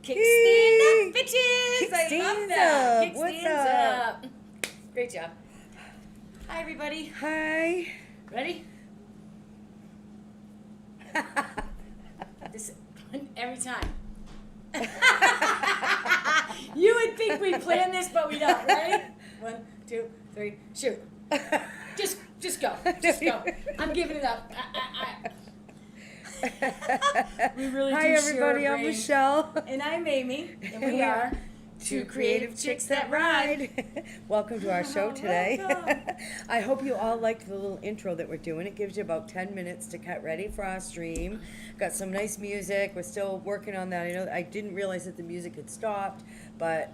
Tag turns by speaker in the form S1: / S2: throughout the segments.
S1: Kickstand up, bitches! I love
S2: Kickstands
S1: that.
S2: up. What's
S1: Kickstands
S2: up?
S1: up. Great job. Hi, everybody.
S2: Hi.
S1: Ready? This every time. You would think we planned this, but we don't. Ready? 1, 2, 3, shoot. Just go. Just go. I'm giving it up. We really
S2: Hi,
S1: do
S2: everybody.
S1: share a
S2: I'm
S1: brain.
S2: Michelle.
S1: And I'm Amy, and we are two creative chicks that ride.
S2: Welcome to our show today.
S1: Welcome.
S2: I hope you all liked the little intro that we're doing. It gives you about 10 minutes to get ready for our stream. Got some nice music. We're still working on that. I know I didn't realize that the music had stopped, but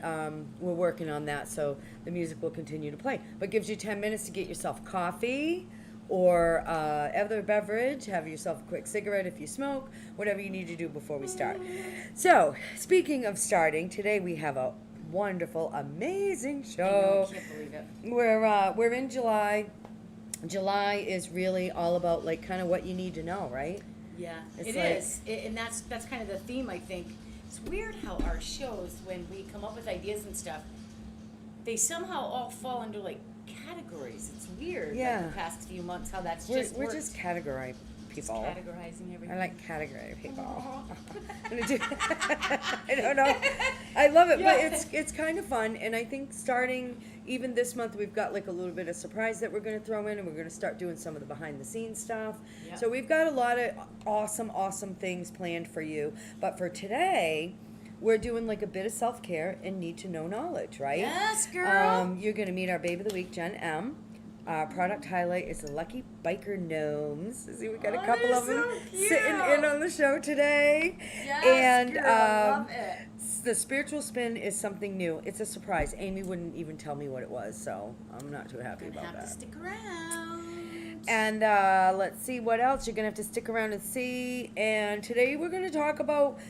S2: we're working on that, so the music will continue to play. But gives you 10 minutes to get yourself coffee or other beverage, have yourself a quick cigarette if you smoke, whatever you need to do before we start. So, speaking of starting, today we have a wonderful, amazing
S1: I know,
S2: show.
S1: I can't believe it.
S2: We're in July. July is really all about like kind of what you need to know, right?
S1: Yeah,
S2: It's
S1: it
S2: like-
S1: is. And that's kind of the theme, I think. It's weird how our shows, when we come up with ideas and stuff, they somehow all fall under like categories. It's weird.
S2: Yeah.
S1: Like the past few months, how that's
S2: We're
S1: just
S2: we're
S1: worked.
S2: just categorizing
S1: Just
S2: people.
S1: categorizing everything.
S2: I like categorizing people.
S1: Aw.
S2: I don't know. I love it,
S1: Yeah.
S2: but it's kind of fun, and I think starting even this month we've got like a little bit of surprise that we're going to throw in, and we're going to start doing some of the behind the scenes stuff.
S1: Yeah.
S2: So we've got a lot of awesome things planned for you. But for today, we're doing like a bit of self care and need to know knowledge, right?
S1: Yes, girl.
S2: You're going to meet our babe of the week, Jenn M. Our product highlight is the lucky Biker Gnomes. See, we got a
S1: Oh,
S2: couple
S1: they're
S2: of them
S1: so
S2: sitting
S1: cute.
S2: in on the show today.
S1: Yes,
S2: and
S1: girl. Love it.
S2: the spiritual spin is something new. It's a surprise. Amy wouldn't even tell me what it was, so I'm not too happy
S1: Gonna
S2: about
S1: have to
S2: that.
S1: stick around.
S2: And let's see what else. You're going to have to stick around and see. And today we're going to talk about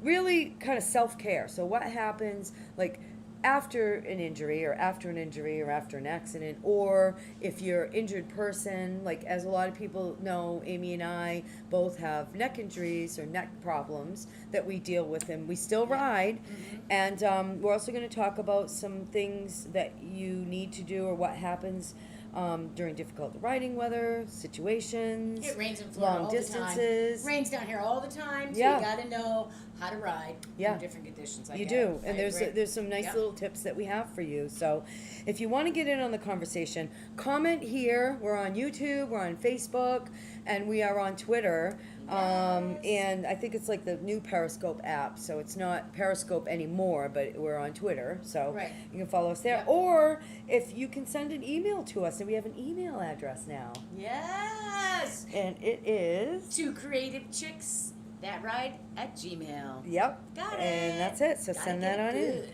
S2: really kind of self-care. So what happens like after an injury or after an accident, or if you're an injured person, like as a lot of people know, Amy and I both have neck injuries or neck problems that we deal with, and we still ride.
S1: Mm-hmm.
S2: And we're also going to talk about some things that you need to do or what happens during difficult riding weather situations.
S1: It rains in Florida
S2: long
S1: all
S2: distances.
S1: the time. Rains down here all the time, so
S2: Yeah.
S1: you gotta know how to ride
S2: Yeah.
S1: in different conditions. I
S2: You
S1: get
S2: do,
S1: it.
S2: and
S1: I agree.
S2: there's some nice
S1: Yep.
S2: little tips that we have for you. So, if you want to get in on the conversation, comment here. We're on YouTube, we're on Facebook, and we are on Twitter. And I think it's like the new Periscope app, so it's not Periscope anymore, but we're on Twitter. So
S1: Right.
S2: you can follow us there,
S1: Yep.
S2: or if you can send an email to us, and we have an email address now,
S1: Yes.
S2: and it is.
S1: Two creative chicks that ride at Gmail.
S2: Yep.
S1: Got it.
S2: And that's it. So
S1: Gotta
S2: send
S1: get
S2: that on in.
S1: good.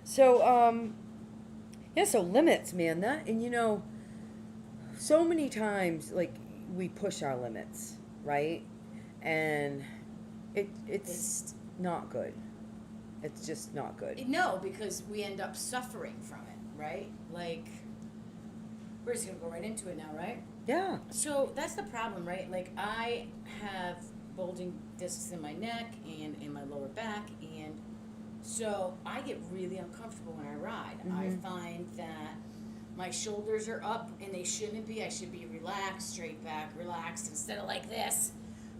S2: So, yeah, so limits, man. That, and you know, so many times, like, we push our limits, right? And it's not good. It's just not good.
S1: No, because we end up suffering from it, right? Like, we're just gonna go right into it now, right?
S2: Yeah.
S1: So that's the problem, right? Like, I have bulging discs in my neck and in my lower back, and so I get really uncomfortable when I ride. I find that my shoulders are up and they shouldn't be. I should be relaxed, straight back, relaxed, instead of like this,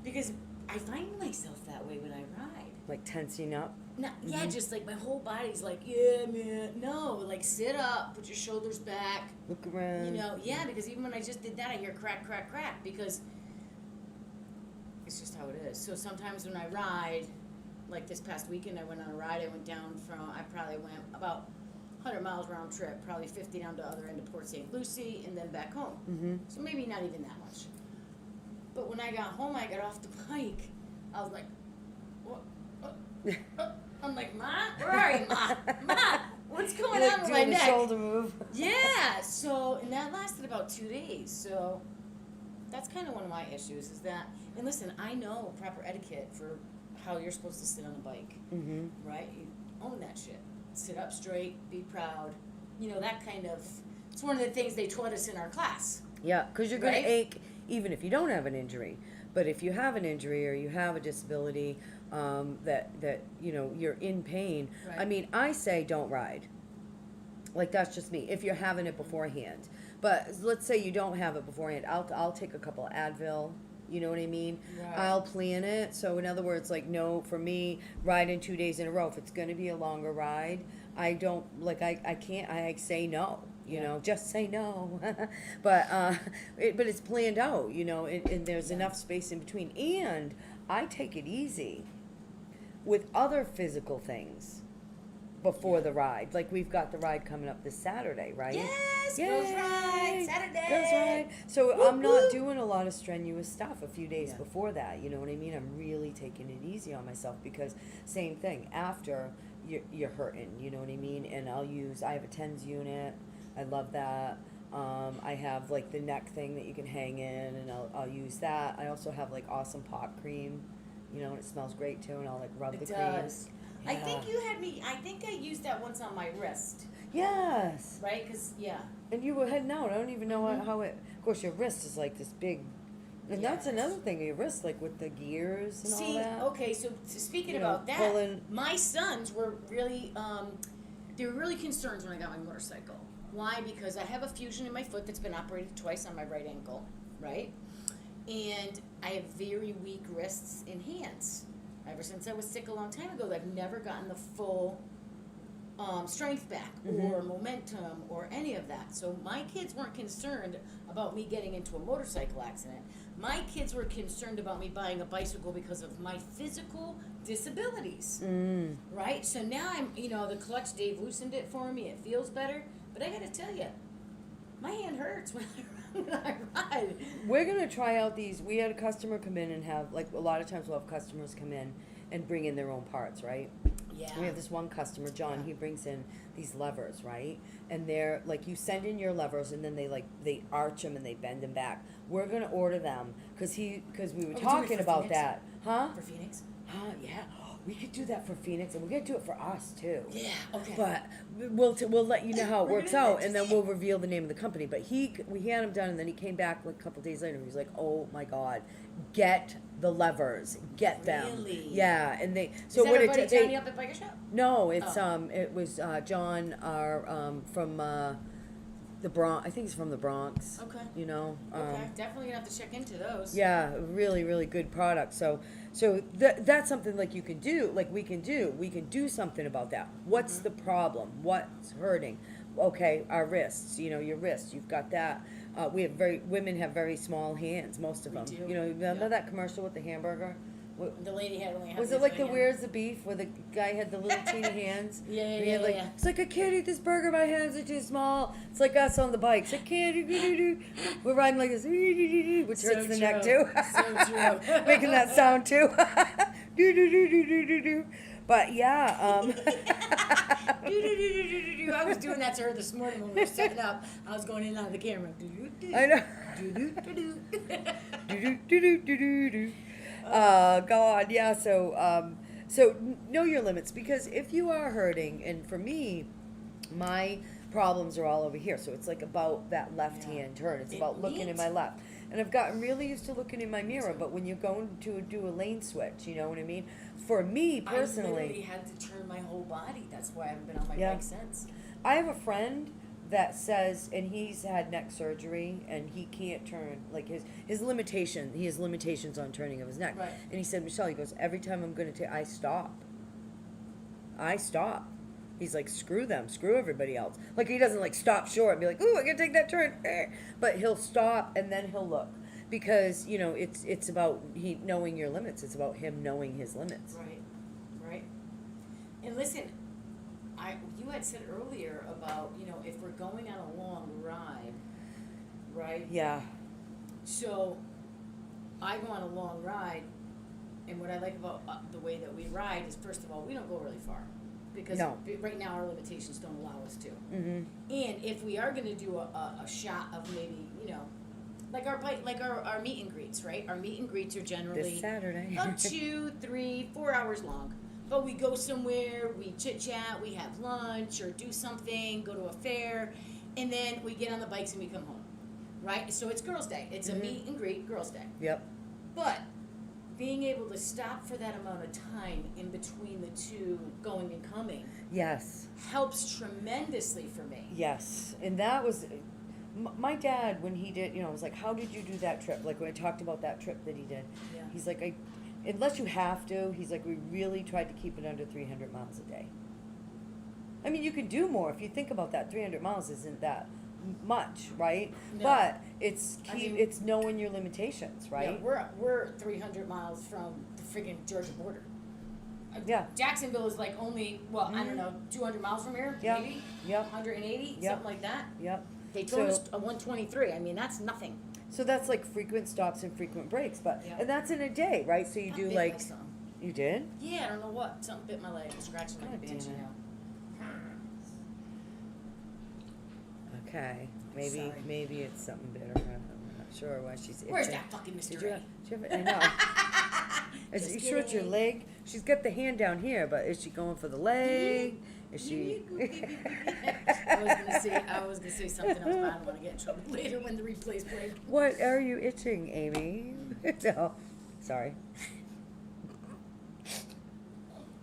S1: because I find myself that way when I ride.
S2: Like tensing up.
S1: No, yeah, just like my whole body's like, yeah, man. No, like sit up, put your shoulders back.
S2: Look around.
S1: You know, yeah, because even when I just did that, I hear crack, crack, crack, because it's just how it is. So sometimes when I ride, like this past weekend, I went on a ride. I went down I probably went about 100 miles round trip, probably 50 down to the other end of Port St. Lucie, and then back home.
S2: Mm-hmm.
S1: So maybe not even that much. But when I got home, I got off the bike. I was like, what? I'm like, Ma? Where are you, Ma? Ma? What's going
S2: Like
S1: on with my
S2: doing the
S1: neck?
S2: shoulder move.
S1: Yeah, so, and that lasted about 2 days, so that's kind of one of my issues is that, and listen, I know proper etiquette for how you're supposed to sit on a bike,
S2: Mm-hmm.
S1: right? You own that shit. Sit up straight, be proud, you know, that kind of, it's one of the things they taught us in our class.
S2: Yeah, because you're going
S1: Right?
S2: to ache even if you don't have an injury. But if you have an injury or you have a disability, that you're in pain, I
S1: Right.
S2: mean, I say don't ride. Like, that's just me, if you're having it beforehand. But let's say you don't have it beforehand, I'll take a couple Advil, you know what I mean?
S1: Right.
S2: I'll plan it, so in other words, like, no, for me, riding 2 days in a row, if it's gonna be a longer ride, I don't, like, I can't, I say no,
S1: Yeah.
S2: just say no. But, but it's planned out, and there's
S1: Yeah.
S2: enough space in between, and I take it easy with other physical things before the ride. Like, we've got the ride coming up this Saturday, right?
S1: Yes,
S2: Yay!
S1: girls ride Saturday.
S2: Girls ride. So
S1: Whoop,
S2: I'm not
S1: whoop.
S2: doing a lot of strenuous stuff a few days
S1: Yeah.
S2: before that. You know what I mean? I'm really taking it easy on myself because same thing. After you're hurting, you know what I mean? And I have a TENS unit. I love that. I have like the neck thing that you can hang in, and I'll use that. I also have like awesome pot cream, and it smells great too. And I'll like rub the
S1: It
S2: cream.
S1: does. I think you had me. I think I used that once on my wrist,
S2: Yes.
S1: right? Because
S2: And you were heading out. I don't even know
S1: Mhm.
S2: how it. Of course, your wrist is like this big. And that's
S1: Yes.
S2: another thing. Your wrist, like with the gears and all
S1: see,
S2: that.
S1: okay. So speaking
S2: You know,
S1: about that,
S2: pulling-
S1: my sons were really, they were really concerned when I got my motorcycle. Why? Because I have a fusion in my foot that's been operated twice on my right ankle, right? And I have very weak wrists and hands. Ever since I was sick a long time ago, I've never gotten the full strength back or momentum or any of that. So my kids weren't concerned about me getting into a motorcycle accident. My kids were concerned about me buying a bicycle because of my physical disabilities.
S2: Mm.
S1: Right? So now the clutch, Dave loosened it for me. It feels better. But I got to tell you, my hand hurts when I ride.
S2: We're gonna try out these. We had a customer come in and have like a lot of times we'll have customers come in and bring in their own parts, right?
S1: Yeah.
S2: We have this one customer, John. He brings in these levers, right? And they're like you send in your levers, and then they arch them and they bend them back. We're gonna order them because we were
S1: we're doing it
S2: talking
S1: for
S2: about
S1: Phoenix?
S2: that, huh?
S1: For Phoenix?
S2: Yeah. We could do that for Phoenix, and we're gonna do it for us too.
S1: Yeah, okay.
S2: But we'll let you know how it
S1: We're
S2: works
S1: gonna
S2: out,
S1: just-
S2: and then we'll reveal the name of the company. But we had him done, and then he came back like a couple days later. He was like, "Oh my God, get the levers, get them."
S1: Really?
S2: Yeah, and they.
S1: Is
S2: So
S1: that
S2: what
S1: our
S2: it
S1: buddy
S2: did?
S1: Johnny up at Biker Shop?
S2: No, it's
S1: Oh.
S2: it was John, our from the Bronx. I think he's from the Bronx.
S1: Okay.
S2: You know.
S1: Okay, definitely gonna have to check into those.
S2: Yeah, really, really good product. So that's something like you can do, like we can do something about that. What's the problem? What's hurting? Okay, our wrists, your wrists, you've got that. Women have very small hands, most of
S1: We
S2: them.
S1: do,
S2: Remember
S1: yeah.
S2: that commercial with the hamburger?
S1: The lady had only.
S2: Was it like the Where's the Beef, where the guy had the little teeny hands?
S1: Yeah,
S2: And he
S1: yeah,
S2: had like,
S1: yeah.
S2: It's like, I can't eat this burger, my hands are too small. It's like us on the bikes. I can't, we're riding like this, which
S1: So
S2: hurts the neck too.
S1: true. So true.
S2: Making that sound too. But yeah,
S1: I was doing that to her this morning when we were setting up. I was going in and out of the camera.
S2: I know. God, yeah. So know your limits, because if you are hurting, and for me, my problems are all over here. So it's like about that left hand turn. It's about looking in my left. And I've gotten really used to looking in my mirror, but when you're going to do a lane switch, you know what I mean? For me
S1: I literally
S2: personally,
S1: had to turn my whole body. That's why I haven't been on my
S2: Yeah.
S1: bike since.
S2: I have a friend that says, and he's had neck surgery, and he can't turn, like he has limitations on turning of his neck.
S1: Right.
S2: And he said, Michelle, he goes, every time I'm going to I stop. He's like, screw them, screw everybody else. Like, he doesn't like stop short and be like, ooh, I gotta take that turn. But he'll stop and then he'll look. Because, it's about knowing your limits. It's about him knowing his limits.
S1: Right. And listen, you had said earlier about, if we're going on a long ride, right?
S2: Yeah.
S1: So, I go on a long ride, and what I like about the way that we ride is, first of all, we don't go really far. Because
S2: No.
S1: right now our limitations don't allow us to.
S2: Mm-hmm.
S1: And if we are going to do a shot of maybe, like our meet and greets, right? Our meet and greets are generally
S2: This Saturday.
S1: about 2, 3, 4 hours long. But we go somewhere, we chit chat, we have lunch or do something, go to a fair, and then we get on the bikes and we come home, right? So it's Girls' Day. It's a meet and greet Girls' Day.
S2: Yep.
S1: But being able to stop for that amount of time in between the two going and coming
S2: Yes.
S1: helps tremendously for me.
S2: Yes. And that was my dad, when he did, was like, how did you do that trip? Like when I talked about that trip that he did,
S1: Yeah.
S2: he's like, unless you have to, he's like, we really tried to keep it under 300 miles a day. I mean, you can do more if you think about that. 300 miles isn't that much, right?
S1: No.
S2: But it's
S1: I mean,
S2: it's knowing your limitations, right?
S1: Yeah, we're 300 miles from the friggin' Georgia border.
S2: Yeah.
S1: Jacksonville is like only, well, I don't know, 200 miles from here,
S2: Yep.
S1: maybe?
S2: Yep.
S1: 180,
S2: Yep.
S1: something like that.
S2: Yep.
S1: Daytona's a 123. I mean, that's nothing.
S2: So that's like frequent stops and frequent breaks, but
S1: Yeah.
S2: and that's in a day, right? So you
S1: I
S2: do
S1: bit
S2: like
S1: my thumb.
S2: you did?
S1: Yeah, I don't know what. Something bit my leg. I'm scratching like a
S2: God damn
S1: banshee
S2: it.
S1: now.
S2: Okay.
S1: Sorry.
S2: Maybe it's something bitter. I'm not sure why she's
S1: Where's
S2: itching.
S1: that fucking Mr.
S2: Did you
S1: A?
S2: have, I know. Is
S1: Just
S2: you sure it's your
S1: kidding.
S2: leg? She's got the hand down here, but is she going for the leg? Is she?
S1: I was gonna say something else, but I don't want to get in trouble later when the replay's played.
S2: What are you itching, Amy? No, sorry.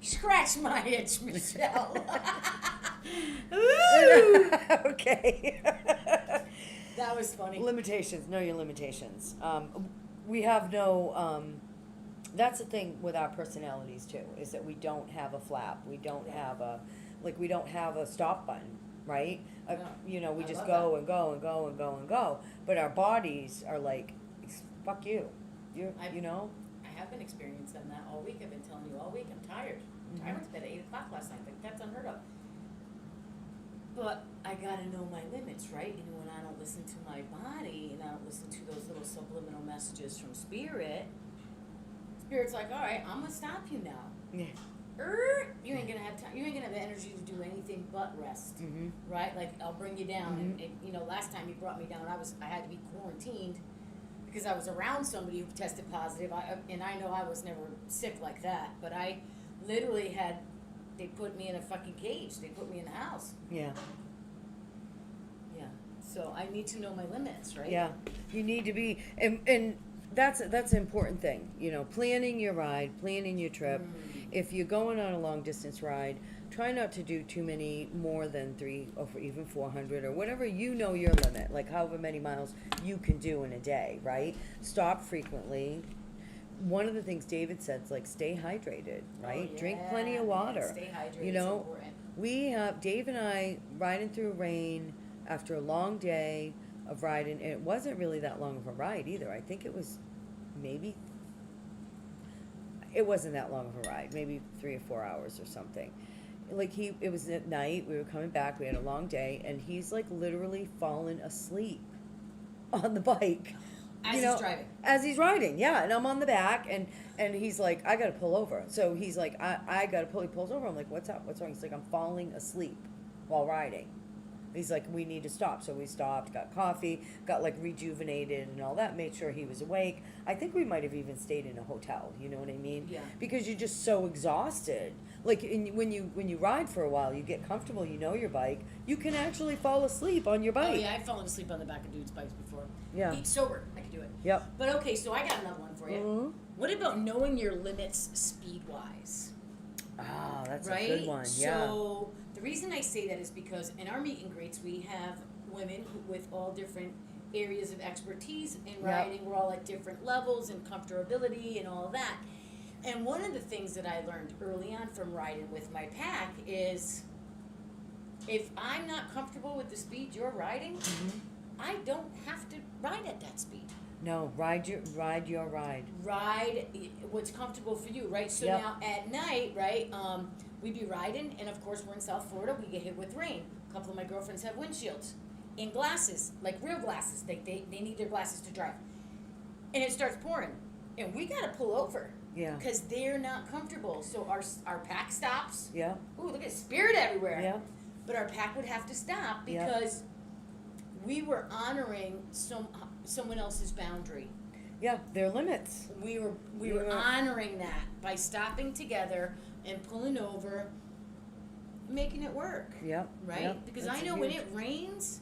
S1: Scratch my itch, Michelle. Ooh.
S2: Okay.
S1: That was funny.
S2: Limitations. Know your limitations. We have no. That's the thing with our personalities too, is that we don't have a flap. We don't have a, we don't have a stop button, right?
S1: No.
S2: We
S1: I
S2: just
S1: love
S2: go
S1: that.
S2: and go and go and go and go. But our bodies are like, fuck you.
S1: I have been experiencing that all week. I've been telling you all week. I'm tired.
S2: Mm-hmm.
S1: I went to bed at 8 o'clock last night. Like, that's unheard of. But I gotta know my limits, right? And when I don't listen to my body and I don't listen to those little subliminal messages from Spirit's like, all right, I'm gonna stop you now.
S2: Yeah.
S1: You ain't gonna have time. You ain't gonna have the energy to do anything but rest,
S2: Mm-hmm.
S1: right? Like I'll bring you down,
S2: Mhm.
S1: and last time you brought me down, I had to be quarantined because I was around somebody who tested positive. And I know I was never sick like that, but I literally they put me in a fucking cage. They put me in the house.
S2: Yeah.
S1: Yeah. So I need to know my limits, right?
S2: Yeah. You need to be, and that's an important thing. Planning your ride, planning your trip. If you're going on a long distance ride, try not to do too many more than 3 or even 400 or whatever your limit, like however many miles you can do in a day, right? Stop frequently. One of the things David said is stay hydrated, right?
S1: Oh,
S2: Drink
S1: yeah,
S2: plenty of water.
S1: Stay hydrated. It's important.
S2: We have Dave and I riding through rain after a long day of riding, and it wasn't really that long of a ride either. I think it was it wasn't that long of a ride, maybe 3 or 4 hours or something. It was at night, we were coming back, we had a long day, and he's literally fallen asleep on the bike.
S1: As he's driving.
S2: As he's riding, yeah, and I'm on the back, and he's like, I gotta pull over. So he's like, I gotta pull. He pulls over. I'm like, what's up? What's wrong? He's like, I'm falling asleep while riding. He's like, we need to stop. So we stopped, got coffee, got rejuvenated and all that, made sure he was awake. I think we might have even stayed in a hotel, you know what I mean?
S1: Yeah.
S2: Because you're just so exhausted. When you ride for a while, you get comfortable, you know your bike, you can actually fall asleep on your bike.
S1: Oh yeah, I've fallen asleep on the back of dudes' bikes before.
S2: Yeah.
S1: Eat sober, I could do it.
S2: Yep.
S1: But okay, so I got another one for you.
S2: Mhm.
S1: What about knowing your limits speed-wise?
S2: Ah, that's
S1: Right?
S2: a good one, yeah.
S1: So the reason I say that is because in our meet and greets we have women with all different areas of expertise in
S2: Yep.
S1: riding. We're all at different levels and comfortability and all of that. And one of the things that I learned early on from riding with my pack is if I'm not comfortable with the speed you're riding, I don't have to ride at that speed.
S2: No, ride your ride.
S1: Ride what's comfortable for you, right? So
S2: Yep.
S1: now at night, right, we be riding, and of course we're in South Florida, we get hit with rain. A couple of my girlfriends have windshields and glasses, real glasses. They need their glasses to drive. And it starts pouring, and we gotta pull over.
S2: Yeah.
S1: Because they're not comfortable. So our pack stops.
S2: Yeah.
S1: Ooh, look at Spirit everywhere.
S2: Yeah.
S1: But our pack would have to stop
S2: Yeah.
S1: because we were honoring someone else's boundary.
S2: Yeah, there are limits.
S1: We were honoring that by stopping together and pulling over, making it work.
S2: Yep.
S1: Right?
S2: Yep.
S1: Because
S2: That's
S1: I know when
S2: huge.
S1: it rains,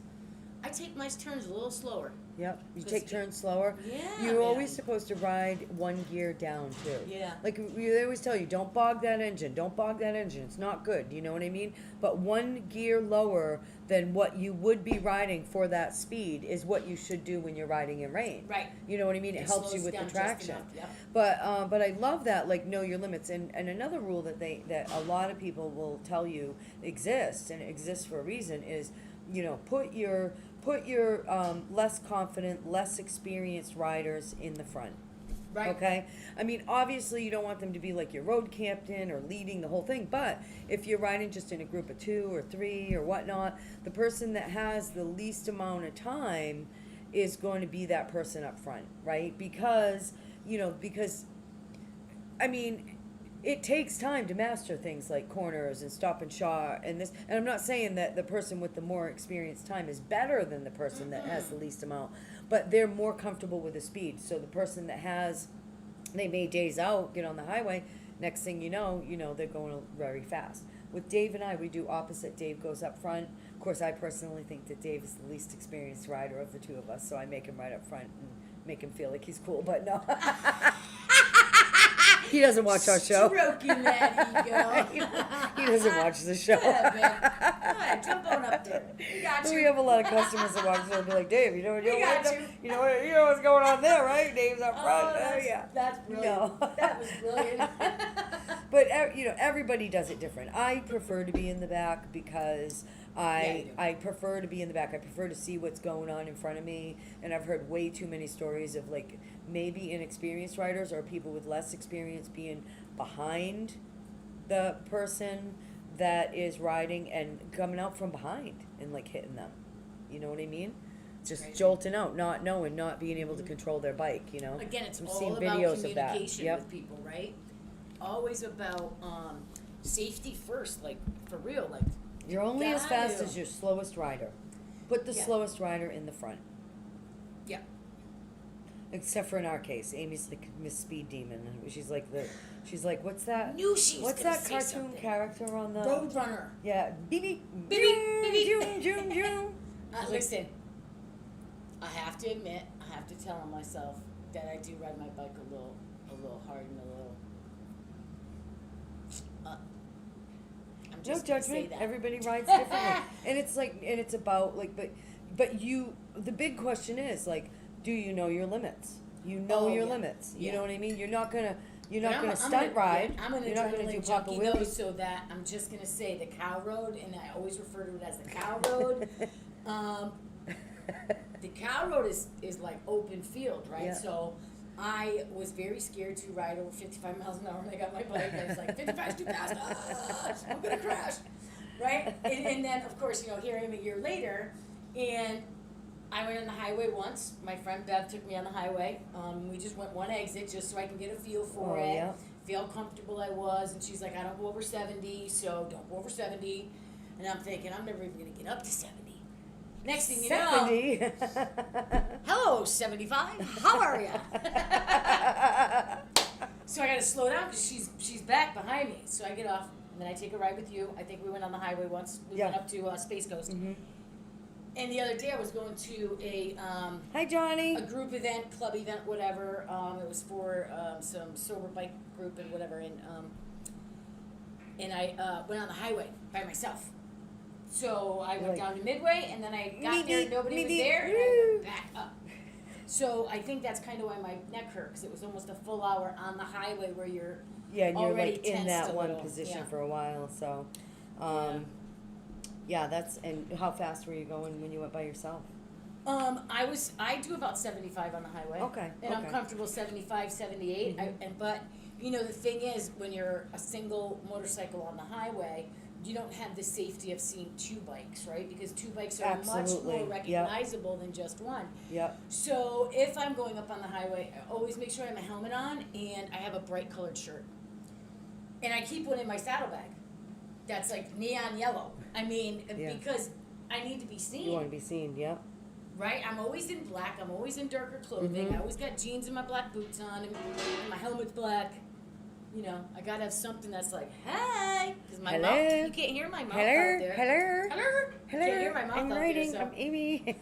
S1: I take my turns a little slower.
S2: Yep. You
S1: 'Cause
S2: take
S1: it-
S2: turns slower.
S1: Yeah,
S2: You're always
S1: man.
S2: supposed to ride one gear down too.
S1: Yeah.
S2: Like they always tell you, don't bog that engine. Don't bog that engine. It's not good. You know what I mean? But one gear lower than what you would be riding for that speed is what you should do when you're riding in rain.
S1: Right.
S2: You know what I mean? It helps you
S1: slows
S2: with the
S1: down just
S2: traction.
S1: enough, yep.
S2: But I love that, like, know your limits. And another rule that that a lot of people will tell you exists, and it exists for a reason, is, you know, put your less confident, less experienced riders in the front.
S1: Right.
S2: Okay? I mean, obviously you don't want them to be like your road captain or leading the whole thing, but if you're riding just in a group of 2 or 3 or whatnot, the person that has the least amount of time is going to be that person up front, right? Because, I mean, it takes time to master things like corners and stop and shot and this. And I'm not saying that the person with the more experienced time is better than the person that has the least amount, but they're more comfortable with the speed. So the person that they made days out, get on the highway, next thing you know, they're going very fast. With Dave and I, we do opposite. Dave goes up front. Of course, I personally think that Dave is the least experienced rider of the two of us, so I make him ride up front and make him feel like he's cool, but no. He doesn't watch our show.
S1: Stroking that ego.
S2: He doesn't watch the show.
S1: Yeah, man. Go ahead, jump on up there. We got you.
S2: We have a lot of customers that watch the show and be like, Dave, you know what's going on there, right? Dave's up front.
S1: that's,
S2: yeah.
S1: That's brilliant.
S2: No.
S1: That was brilliant.
S2: But everybody does it different. I prefer to be in the back because I prefer to be in the back. I prefer to see what's going on in front of me. And I've heard way too many stories of, like, maybe inexperienced riders or people with less experience being behind the person that is riding and coming out from behind and, like, hitting them. You know what I mean? Just
S1: Crazy.
S2: jolting out, not knowing, not being able to control their bike, you know?
S1: Again, it's
S2: I've
S1: all
S2: seen
S1: about
S2: videos of that.
S1: communication
S2: Yep.
S1: with people, right? Always about safety first, like, for real, like.
S2: You're only as fast
S1: gotta-
S2: as your slowest rider. Put the
S1: Yeah.
S2: slowest rider in the front.
S1: Yeah.
S2: Except for in our case, Amy's like Miss Speed Demon. She's like what's that?
S1: Knew she was
S2: What's
S1: gonna
S2: that
S1: say
S2: cartoon
S1: something.
S2: character on the
S1: Roadrunner.
S2: Yeah, beep beep
S1: Beep, beep, beep,
S2: zoom zoom zoom.
S1: Listen, I have to admit, I have to tell myself that I do ride my bike a little hard and a little. I'm
S2: No
S1: just gonna say
S2: judgment.
S1: that.
S2: Everybody rides differently, and it's about like, but the big question is like, do you know your limits? You know
S1: Oh,
S2: your
S1: yeah.
S2: limits. You
S1: Yeah.
S2: know what I mean? You're not gonna
S1: But I'm
S2: stunt ride.
S1: I'm an
S2: You're not gonna do
S1: adrenaline
S2: Papa
S1: junkie though,
S2: Wheelies.
S1: so that I'm just gonna say the cow road, and I always refer to it as the cow road. The cow road is like open field, right?
S2: Yeah.
S1: So I was very scared to ride over 55 miles an hour when I got my bike. I was like, 55 is too fast. I'm gonna crash, right? And then of course, here I am a year later, and I went on the highway once. My friend Bev took me on the highway. We just went one exit just so I can get a feel for
S2: Oh,
S1: it,
S2: yeah.
S1: feel how comfortable I was. And she's like, I don't go over 70, so don't go over 70. And I'm thinking, I'm never even going to get up to 70. Next thing you know,
S2: 70.
S1: hello, 75. How are ya? So I got to slow down because she's back behind me. So I get off, and then I take a ride with you. I think we went on the highway once. We went
S2: Yeah.
S1: up to Space Coast.
S2: Mhm.
S1: And the other day I was going to
S2: Hi, Johnny.
S1: a group event, club event, whatever. It was for some sober bike group and whatever. And I went on the highway by myself. So I went
S2: Like,
S1: down to Midway, and then I got there and nobody was
S2: me-dee,
S1: there, and I
S2: woo.
S1: went back up. So I think that's kind of why my neck hurt, because it was almost a full hour on the highway where you're
S2: Yeah, and you're
S1: already
S2: like in
S1: tensed
S2: that
S1: a
S2: one
S1: little,
S2: position
S1: yeah.
S2: for a while. So, and how fast were you going when you went by yourself?
S1: I do about 75 on the highway.
S2: Okay,
S1: And I'm
S2: okay.
S1: comfortable 75, 78.
S2: Mhm.
S1: But the thing is, when you're a single motorcycle on the highway, you don't have the safety of seeing two bikes, right? Because two bikes are much
S2: Absolutely,
S1: more
S2: yep.
S1: recognizable than just one.
S2: Yep.
S1: So if I'm going up on the highway, I always make sure I have a helmet on and I have a bright colored shirt. And I keep one in my saddlebag that's like neon yellow. I mean,
S2: Yeah.
S1: because I need to be seen.
S2: You want to be seen, yep.
S1: Right? I'm always in black. I'm always in darker clothing.
S2: Mhm.
S1: I always got jeans and my black boots on, and my helmet's black. I gotta have something that's like, hey, because my
S2: Hello?
S1: mouth, you can't hear my mouth out
S2: Hello,
S1: there.
S2: hello,
S1: Hello.
S2: hello.
S1: Can't hear my mouth
S2: I'm
S1: out
S2: writing.
S1: there, so.
S2: I'm Amy.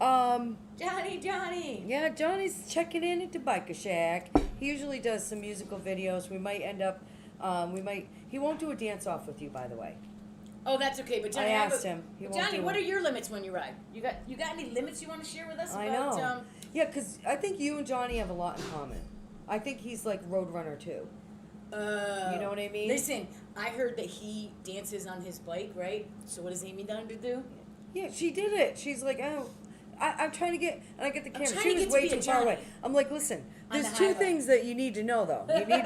S1: Johnny.
S2: Yeah, Johnny's checking in at the Biker Shack. He usually does some musical videos. We might end up, he won't do a dance off with you, by the way.
S1: Oh, that's okay. But Johnny,
S2: I asked him. He won't
S1: Johnny,
S2: do
S1: what
S2: it.
S1: are your limits when you ride? You got any limits you want to share with us?
S2: I
S1: about,
S2: know. Yeah, because I think you and Johnny have a lot in common. I think he's like Roadrunner too. You know what I mean?
S1: Listen, I heard that he dances on his bike, right? So what does Amy done to do?
S2: Yeah, she did it. She's like, oh, I'm trying to get, and I get the camera.
S1: trying
S2: She
S1: to
S2: was
S1: get to
S2: way
S1: be a
S2: too far
S1: Johnny.
S2: away. I'm like, listen,
S1: On
S2: there's
S1: the
S2: two
S1: highway.
S2: things that you need to know though. You need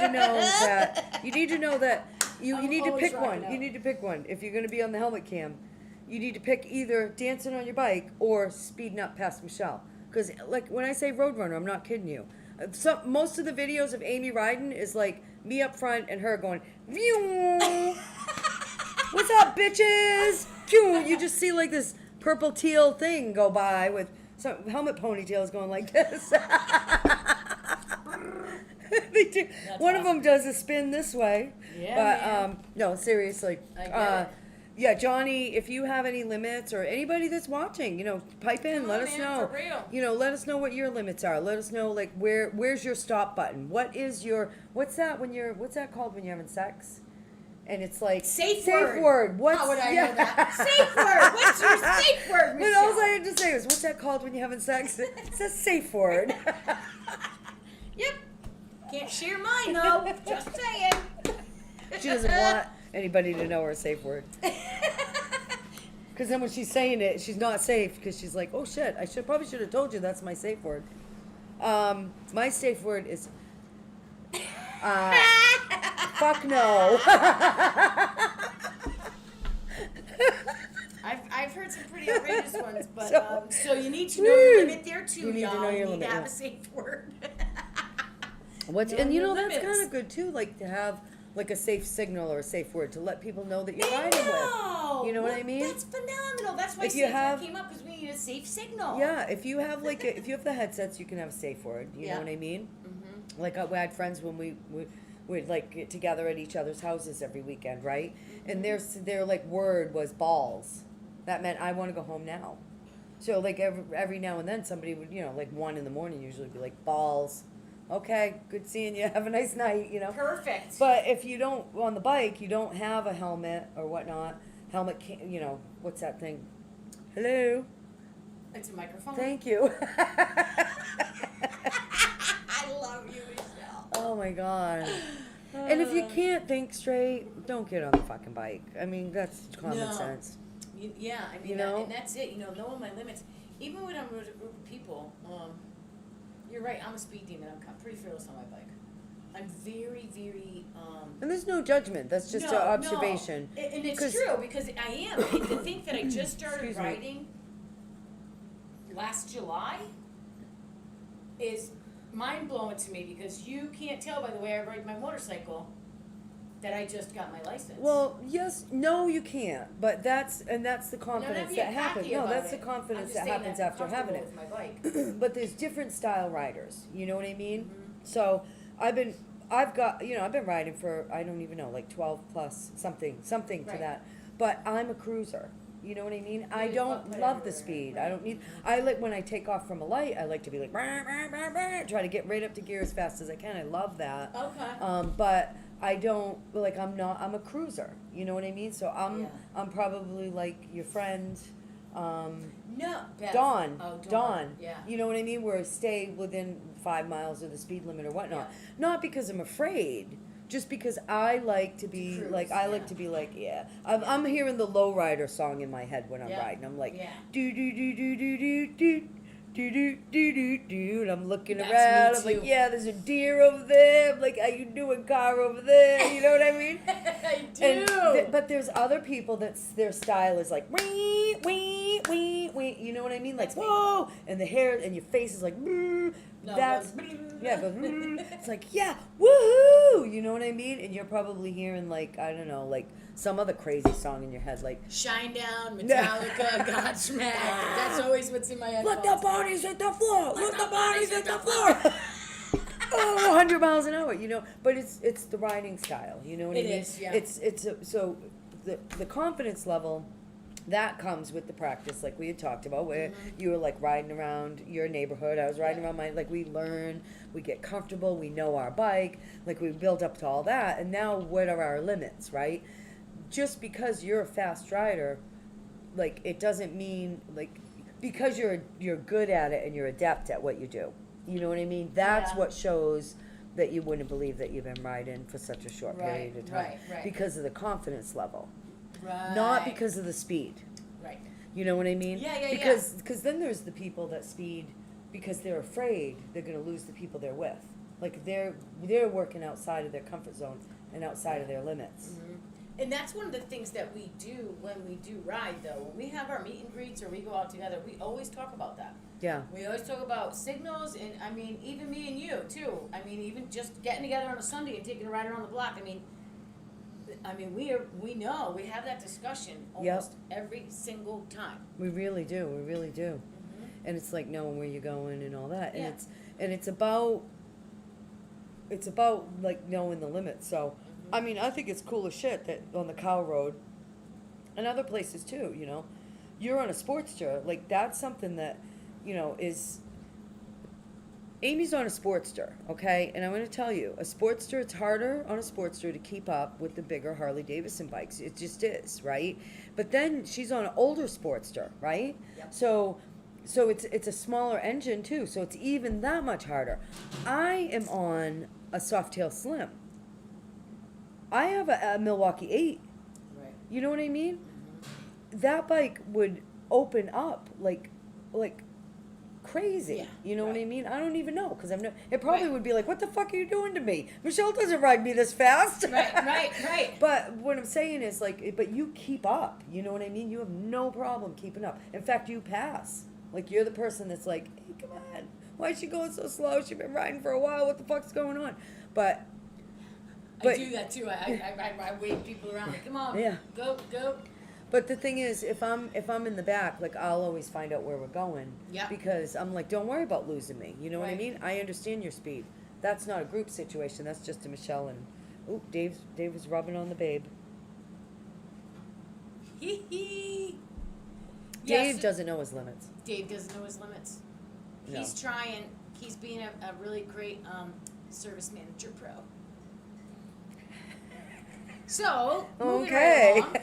S2: to know that you need
S1: I'm
S2: need to
S1: always
S2: pick
S1: rocking
S2: one.
S1: out.
S2: You need to pick one. If you're gonna be on the helmet cam, you need to pick either dancing on your bike or speeding up past Michelle. Because like when I say Roadrunner, I'm not kidding you. Most of the videos of Amy riding is like me up front and her going, "Phew." What's up, bitches? Phew. You just see like this purple teal thing go by with some helmet ponytails going like this. They do.
S1: That's
S2: One of
S1: awesome.
S2: them does a spin this way.
S1: Yeah,
S2: But
S1: man.
S2: no, seriously.
S1: I get it.
S2: Yeah, Johnny, if you have any limits or anybody that's watching, pipe in,
S1: Come
S2: let
S1: on,
S2: us
S1: man,
S2: know.
S1: for real.
S2: Let us know what your limits are. Let us know like where's your stop button? What's that called when you're having sex? And it's like
S1: Safe
S2: word.
S1: word.
S2: What's
S1: How would I know that? Safe word. What's your safe word,
S2: But
S1: Michelle?
S2: all I had to say was, what's that called when you're having sex? It says safe word.
S1: Yep. Can't share mine though. Just saying.
S2: She doesn't want anybody to know her safe word. Because then when she's saying it, she's not safe because she's like, oh shit, probably should have told you that's my safe word. My safe word is fuck no.
S1: I've heard some pretty outrageous ones, but
S2: So-
S1: so you need to know your
S2: Woo!
S1: limit there too,
S2: You need to
S1: y'all.
S2: know your
S1: You need
S2: limit,
S1: to have
S2: yeah.
S1: a safe word.
S2: What's
S1: Know
S2: and
S1: your
S2: that's
S1: limits.
S2: kind of good too, like to have like a safe signal or a safe word to let people know that you're
S1: They
S2: riding
S1: know.
S2: with. You know what I mean?
S1: That's phenomenal. That's why
S2: If you
S1: safe
S2: have-
S1: word came up, because we need a safe signal.
S2: Yeah, if you have if you have the headsets, you can have a safe word. You
S1: Yeah.
S2: know what I mean?
S1: Mm-hmm.
S2: Like we had friends when we'd like get together at each other's houses every weekend, right? And their like word was balls. That meant I want to go home now. So like every now and then somebody would like 1 a.m. usually be like balls. Okay, good seeing you. Have a nice night.
S1: Perfect.
S2: But if you don't on the bike, you don't have a helmet or whatnot. Helmet, what's that thing? Hello.
S1: It's a microphone.
S2: Thank you.
S1: I love you, Michelle.
S2: Oh my god. And if you can't think straight, don't get on the fucking bike. I mean, that's common
S1: No.
S2: sense.
S1: Yeah, I mean,
S2: You know?
S1: and that's it. Knowing my limits. Even when I'm with a group of people, you're right. I'm a speed demon. I'm pretty fearless on my bike. I'm very, very.
S2: And there's no judgment. That's just an observation.
S1: No. And it's
S2: 'Cause-
S1: true because I am. And to think that I just started
S2: Excuse me.
S1: riding last July is mind blowing to me, because you can't tell by the way I ride my motorcycle that I just got my license.
S2: Well, yes, no, you can't. But that's the confidence
S1: be
S2: that happens.
S1: cocky
S2: No,
S1: about
S2: that's the
S1: it.
S2: confidence
S1: I'm just
S2: that
S1: saying
S2: happens
S1: that
S2: after having it.
S1: with my bike.
S2: But there's different style riders. You know what I mean?
S1: Mm-hmm.
S2: So I've been riding for, I don't even know, like 12 plus something to
S1: Right.
S2: that. But I'm a cruiser. You know what I mean? I
S1: you
S2: don't
S1: put
S2: love the
S1: everywhere,
S2: speed.
S1: right.
S2: I don't need. I like when I take off from a light. I like to be like try to get right up to gear as fast as I can. I love that.
S1: Okay.
S2: But I don't like. I'm a cruiser. You know what I mean? So
S1: Yeah.
S2: I'm probably like your friend.
S1: No, Beth.
S2: Dawn.
S1: Oh,
S2: Dawn.
S1: Yeah.
S2: You know what I mean? Where I stay within 5 miles of the speed limit or whatnot.
S1: Yeah.
S2: Not because I'm afraid, just because I like to be
S1: cruise,
S2: like
S1: yeah.
S2: I'm hearing the lowrider song in my head when I'm
S1: Yeah.
S2: riding. I'm like
S1: Yeah.
S2: do do do do do do do. Do do do do do, and I'm looking
S1: That's
S2: around.
S1: me
S2: I'm like,
S1: too.
S2: yeah, there's a deer over there. I'm like, how you doing, car over there? You know what I mean?
S1: I do.
S2: And but there's other people their style is like wee wee wee wee. You know what I mean? Like
S1: That's me.
S2: whoa, and the hair and your face is like.
S1: No,
S2: That's
S1: it goes
S2: yeah. It goes, it's like yeah, woohoo. You know what I mean? And you're probably hearing like I don't know, like some other crazy song in your head, like
S1: Shine Down, Metallica, Godsmack. That's always what's in my head.
S2: let the bodies hit the floor. Let the bodies hit the floor. Oh, 100 miles an hour, but it's the riding style, you know what I
S1: It
S2: mean?
S1: is, yeah.
S2: So the confidence level that comes with the practice, like we had talked about, where
S1: Mhm.
S2: you were like riding around your neighborhood. I was riding around my, like we learn, we get comfortable, we know our bike, like we build up to all that, and now what are our limits, right? Just because you're a fast rider, like it doesn't mean like because you're good at it and you're adept at what you do. You know what I mean? That's
S1: Yeah.
S2: what shows that you wouldn't believe that you've been riding for such a short
S1: Right,
S2: period of time
S1: right.
S2: because of the confidence level,
S1: Right.
S2: not because of the speed.
S1: Right.
S2: You know what I mean?
S1: Yeah.
S2: Because then there's the people that speed because they're afraid they're going to lose the people they're with. Like they're working outside of their comfort zone and outside of their limits.
S1: Mhm. And that's one of the things that we do when we do ride, though. When we have our meet and greets or we go out together, we always talk about that.
S2: Yeah.
S1: We always talk about signals, and I mean, even me and you too. I mean, even just getting together on a Sunday and taking a ride around the block. I mean, we know we have that discussion almost every single time.
S2: We really do. We really do.
S1: Mhm.
S2: And it's like knowing where you're going and all that.
S1: Yeah.
S2: And it's about like knowing the limits. So I mean, I think it's cool as shit that on the Cow Road and other places too, you know, you're on a Sportster. Like that's something that, you know, is Amy's on a Sportster, okay? And I'm going to tell you, a Sportster, it's harder on a Sportster to keep up with the bigger Harley Davidson bikes. It just is, right? But then she's on an older Sportster, right?
S1: Yep.
S2: So it's a smaller engine too, so it's even that much harder. I am on a Softail Slim. I have a Milwaukee 8.
S1: Right.
S2: You know what I mean?
S1: Mm-hmm.
S2: That bike would open up like crazy.
S1: Yeah,
S2: You know what I
S1: right.
S2: mean? I don't even know because it probably
S1: Right.
S2: would be like, what the fuck are you doing to me? Michelle doesn't ride me this fast.
S1: Right.
S2: But what I'm saying is like, but you keep up. You know what I mean? You have no problem keeping up. In fact, you pass. Like you're the person that's like, hey, come on. Why is she going so slow? She's been riding for a while. What the fuck's going on? But
S1: I do that too. I wave people around like, come on,
S2: Yeah.
S1: go.
S2: But the thing is, if I'm in the back, like I'll always find out where we're going.
S1: Yeah.
S2: Because I'm like, don't worry about losing me. You know what I
S1: Right.
S2: mean? I understand your speed. That's not a group situation. That's just a Michelle and. Oop, Dave was rubbing on the babe.
S1: Hee hee.
S2: Dave doesn't know his limits.
S1: Dave doesn't know his limits.
S2: No.
S1: He's trying. He's being a really great service manager pro. So moving
S2: Okay.
S1: right along.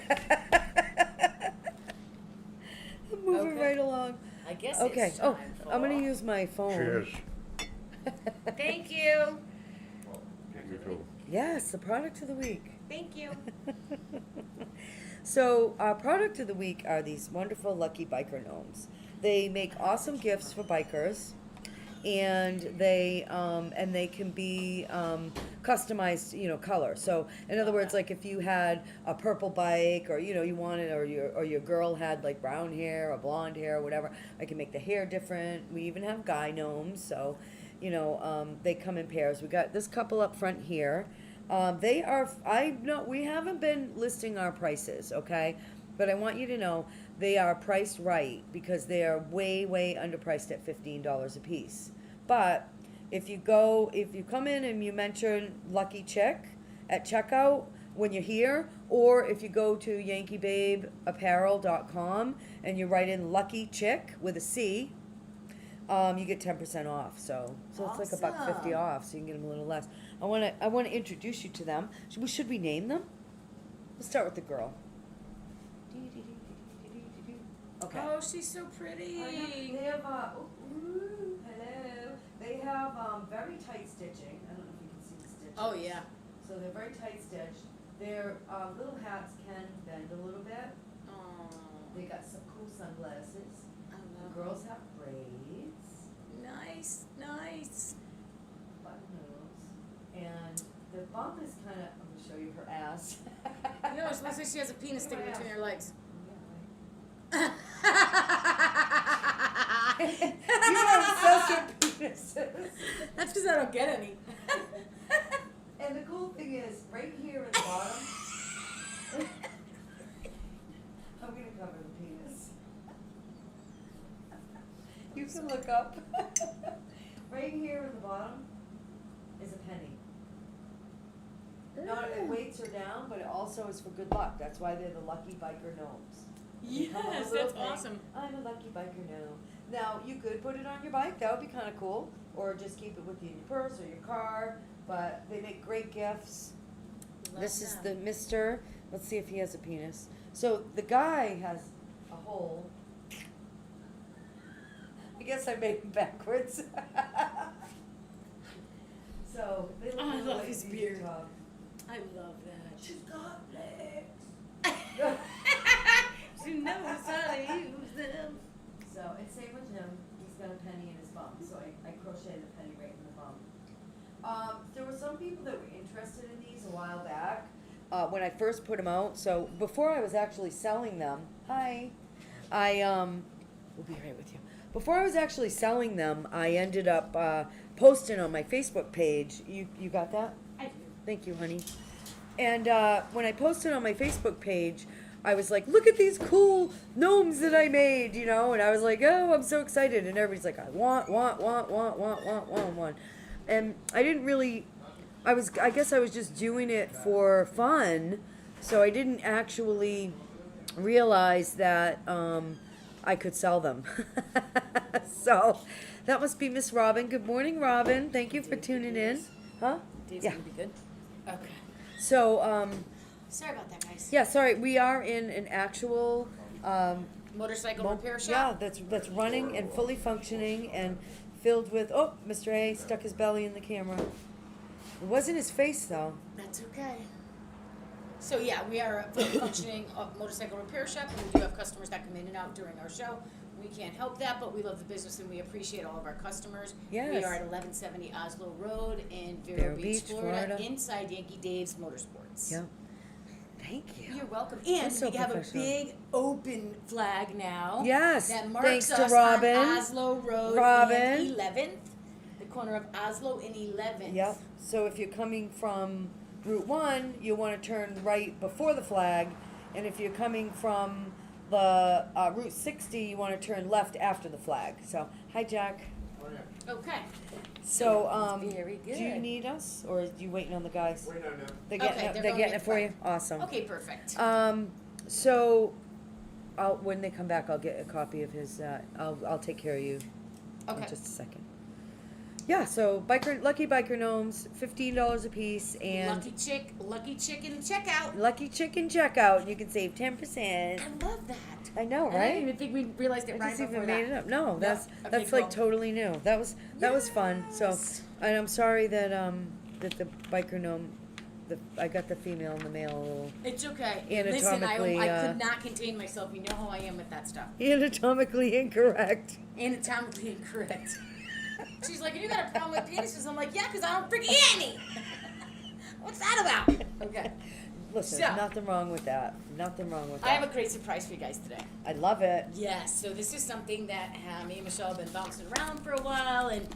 S2: Moving
S1: Okay.
S2: right along.
S1: I guess
S2: Okay.
S1: it's
S2: Oh,
S1: time for.
S2: I'm gonna use my phone.
S3: Cheers.
S1: Thank you.
S3: You too.
S2: Yes, the product of the week.
S1: Thank you.
S2: So our product of the week are these wonderful Lucky Biker Gnomes. They make awesome gifts for bikers, and they can be customized, you know, color. So in other words, like if you had a purple bike, or you know you wanted, or your girl had like brown hair or blonde hair or whatever, I can make the hair different. We even have guy gnomes, so you know they come in pairs. We got this couple up front here. They are. We haven't been listing our prices, okay? But I want you to know they are priced right because they are way, way underpriced at $15 a piece. But if you come in and you mention Lucky Chick at checkout when you're here, or if you go to yankeebabeapparel.com and you write in Lucky Chick with a C, you get 10% off. So it's like $1.50 off, so you can get them a little less. I want to introduce you to them. Should we name them? Let's start with the girl. Okay.
S1: Oh, she's so pretty.
S2: They have hello. They have very tight stitching. I don't know if you can see the stitches.
S1: Oh yeah.
S2: So they're very tight stitched. Their little hats can bend a little bit.
S1: Oh,
S2: They got some cool sunglasses.
S1: I
S2: The
S1: love
S2: girls have braids,
S1: Nice.
S2: button nose, and the bump is kind of. I'm gonna show you her ass.
S1: You know, it looks like she has a penis sticking between her legs.
S2: You are obsessed with penises.
S1: That's because I don't get any.
S2: And the cool thing is, right here at the bottom, I'm gonna cover the penis. You can look up. Right here at the bottom is a penny. Not, it weights her down, but it also is for good luck. That's why they're the Lucky Biker Gnomes.
S1: Yes,
S2: Come on, a
S1: that's
S2: little thing.
S1: awesome.
S2: I'm a lucky biker now. Now, you could put it on your bike, that would be kinda cool, or just keep it with you in your purse or your car, but they make great gifts.
S1: Love
S2: This is
S1: that.
S2: the Mr. Let's see if he has a penis. So the guy has a hole. I guess I made him backwards. So they look
S1: I
S2: really
S1: love
S2: like
S1: his
S2: ZZ
S1: beard.
S2: Top.
S1: I love that.
S2: She's got legs.
S1: She knows how to use them.
S2: So, and same with him, he's got a penny in his bum, so I crocheted a penny right in the bum. There were some people that were interested in these a while back, when I first put them out, so before I was actually selling them, hi, we'll be right with you. Before I was actually selling them, I ended up, posting on my Facebook page, you got that?
S1: I do.
S2: Thank you, honey. And when I posted on my Facebook page, I was like, look at these cool gnomes that I made, you know, and I was like, oh, I'm so excited. And everybody's like, I want one. And I didn't really, I guess I was just doing it for fun, so I didn't actually realize that I could sell them. So that must be Miss Robin. Good morning, Robin. Thank you for tuning in. Huh?
S1: Dave's
S2: Yeah.
S1: gonna be good. Okay.
S2: So,
S1: Sorry about that, guys.
S2: yeah, sorry, we are in an actual,
S1: Motorcycle
S2: mo-
S1: repair
S2: yeah,
S1: shop.
S2: that's running and fully functioning and filled with, oh, Mr. A stuck his belly in the camera. It wasn't his face though.
S1: That's okay. So yeah, we are a fully functioning motorcycle repair shop, and we do have customers that come in and out during our show. We can't help that, but we love the business and we appreciate all of our customers. We
S2: Yes.
S1: are at 1170 Oslo Road in Vero
S2: Vero
S1: Beach,
S2: Beach,
S1: Florida,
S2: Florida.
S1: inside Yankee Dave's Motorsports.
S2: Yep. Thank you.
S1: You're welcome. And
S2: so
S1: we have a
S2: professional.
S1: big open flag now.
S2: Yes,
S1: That marks
S2: thanks to
S1: us
S2: Robin.
S1: on Oslo Road
S2: Robin.
S1: and 11th. The corner of Oslo and 11th.
S2: Yep, so if you're coming from Route 1, you want to turn right before the flag, and if you're coming from the Route 60, you want to turn left after the flag. So, hi Jack.
S1: Okay.
S2: So,
S1: Very
S2: do you
S1: good.
S2: need us, or are you waiting on the guys?
S3: Wait, no.
S2: They're getting
S1: Okay,
S2: it,
S1: they're
S2: they're
S1: going
S2: getting
S1: to
S2: it for
S1: get
S2: you? Awesome.
S1: Okay, perfect.
S2: So, when they come back, I'll get a copy of his, I'll take care of you in
S1: Okay.
S2: just a second. Yeah, so Lucky Biker Gnomes, $15 a piece, and
S1: Lucky chicken checkout.
S2: Lucky Chicken checkout. You can save 10%.
S1: I love that.
S2: I know,
S1: And I
S2: right?
S1: didn't even think we realized it
S2: I
S1: right
S2: just
S1: before
S2: even made
S1: that.
S2: it up. No, that's
S1: okay,
S2: like
S1: cool.
S2: totally new. That was fun. So,
S1: Yes.
S2: and I'm sorry that that the biker gnome, I got the female and the male a little
S1: It's okay.
S2: Anatomically,
S1: Listen, I could not contain myself. You know how I am with that stuff.
S2: anatomically incorrect.
S1: Anatomically incorrect. She's like, you got a problem with penises? I'm like, yeah, because I don't freaking eat any. What's that about? Okay.
S2: Listen,
S1: So-
S2: nothing wrong with that. Nothing wrong with that.
S1: I have a great surprise for you guys today.
S2: I love it.
S1: Yes, so this is something that me and Michelle have been bouncing around for a while, and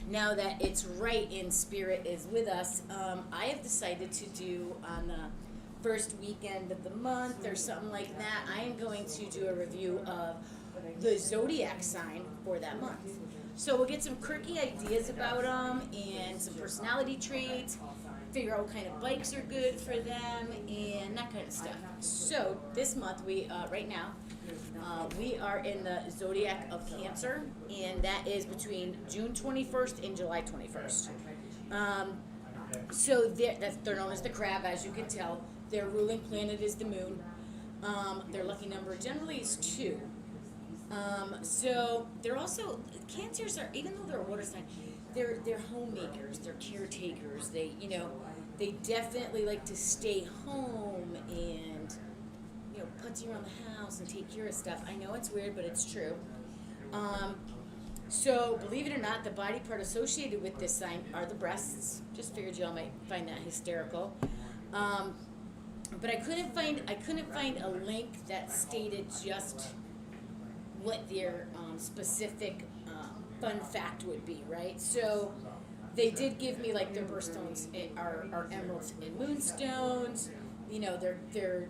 S1: now that it's right in Spirit is with us, I have decided to do on the first weekend of the month or something like that, I am going to do a review of the zodiac sign for that month. So we'll get some quirky ideas about them and some personality traits, figure out what kind of bikes are good for them, and that kind of stuff. So this month, we right now, we are in the zodiac of Cancer, and that is between June 21st and July 21st. So they're known as the Crab, as you can tell. Their ruling planet is the Moon. Their lucky number generally is 2. So they're also, Cancers are, even though they're a water sign, they're homemakers, they're caretakers. They definitely like to stay home and putty around the house and take care of stuff. I know it's weird, but it's true. So believe it or not, the body part associated with this sign are the breasts. Just figured y'all might find that hysterical. But I couldn't find a link that stated just what their specific fun fact would be, right? So they did give me like their birthstones are emeralds and moonstones. They're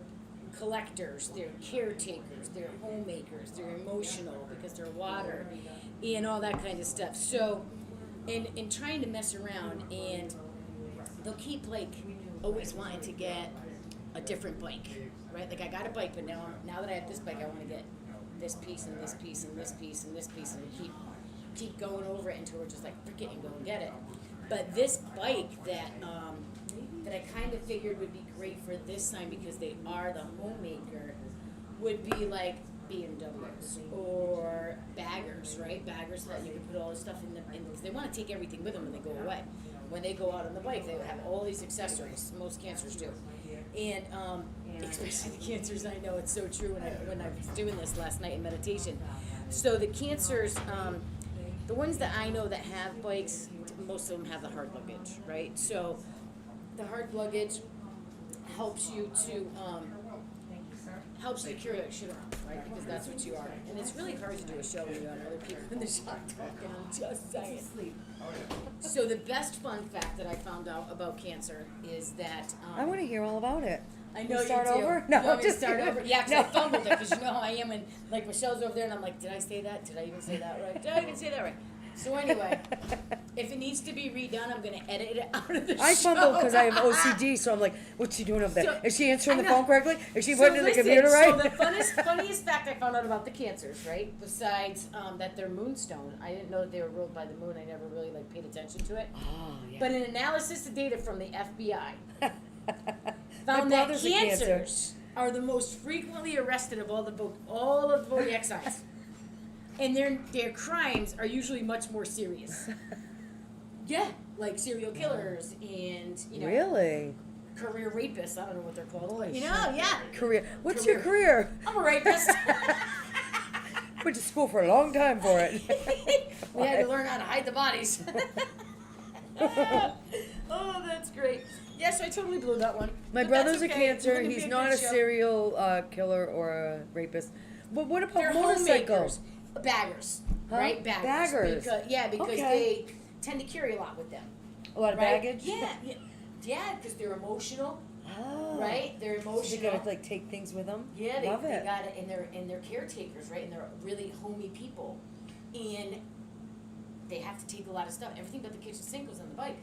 S1: collectors, they're caretakers, they're homemakers, they're emotional because they're water, and all that kind of stuff. So, in trying to mess around, and they'll keep like always wanting to get a different bike, right? Like I got a bike, but now that I have this bike, I want to get this piece and this piece and this piece and this piece, and keep going over it until we're just like, frick it and go and get it. But this bike that I kind of figured would be great for this time because they are the homemaker would be like BMWs or baggers, right? Baggers that you can put all this stuff in because they want to take everything with them when they go away. When they go out on the bike, they have all these accessories. Most cancers do, and especially the cancers. I know it's so true when I was doing this last night in meditation. So the cancers, the ones that I know that have bikes, most of them have the hard luggage, right? So the hard luggage helps you to carry that shit around, right? Because that's what you are. And it's really hard to do a show when you have other people in the shop talking. I'm just saying. So the best fun fact that I found out about cancer is that
S2: I want to hear all about it.
S1: I know you
S2: start
S1: do.
S2: over? No,
S1: you want me to
S2: just
S1: start
S2: kidding.
S1: over? Yeah, because
S2: No.
S1: I fumbled it, because you know how I am when, like, Michelle's over there, and I'm like, did I say that? Did I even say that right? Did I even say that right? So anyway, if it needs to be redone, I'm going to edit it out of the show.
S2: I fumbled because I have OCD, so I'm like, what's she doing over there?
S1: So-
S2: Is she answering
S1: I
S2: the
S1: know.
S2: phone correctly? Is she
S1: So
S2: putting in the
S1: listen,
S2: computer right?
S1: So the funniest fact I found out about the cancers, right? Besides that they're moonstone, I didn't know that they were ruled by the moon. I never really paid attention to it.
S2: Oh, yeah.
S1: But an analysis of data from the FBI
S2: My
S1: found that
S2: brother's a cancer.
S1: cancers are the most frequently arrested of all of the zodiac signs, and their crimes are usually much more serious. Yeah, like serial killers and
S2: Really?
S1: career rapists. I don't know what they're called.
S2: Holy
S1: You know, yeah.
S2: Career. What's your career?
S1: I'm a rapist.
S2: Went to school for a long time for it.
S1: We had to learn how to hide the bodies. Oh, that's great. Yes, I totally blew that one.
S2: My
S1: But
S2: brother's
S1: that's
S2: a
S1: okay.
S2: cancer.
S1: It's gonna be
S2: He's
S1: a
S2: not
S1: good
S2: a
S1: show.
S2: serial killer or a rapist. But what about
S1: They're
S2: motorcycles?
S1: homemakers. Baggers,
S2: Huh?
S1: right?
S2: Baggers.
S1: Because
S2: Okay.
S1: they tend to carry a lot with them.
S2: A lot of
S1: Right?
S2: baggage?
S1: Yeah, because they're emotional,
S2: Oh.
S1: right? They're
S2: So
S1: emotional.
S2: they gotta take things with them?
S1: Yeah,
S2: Love
S1: they
S2: it.
S1: got it, and they're caretakers, right? And they're really homey people, and they have to take a lot of stuff. Everything but the kitchen sink was on the bike.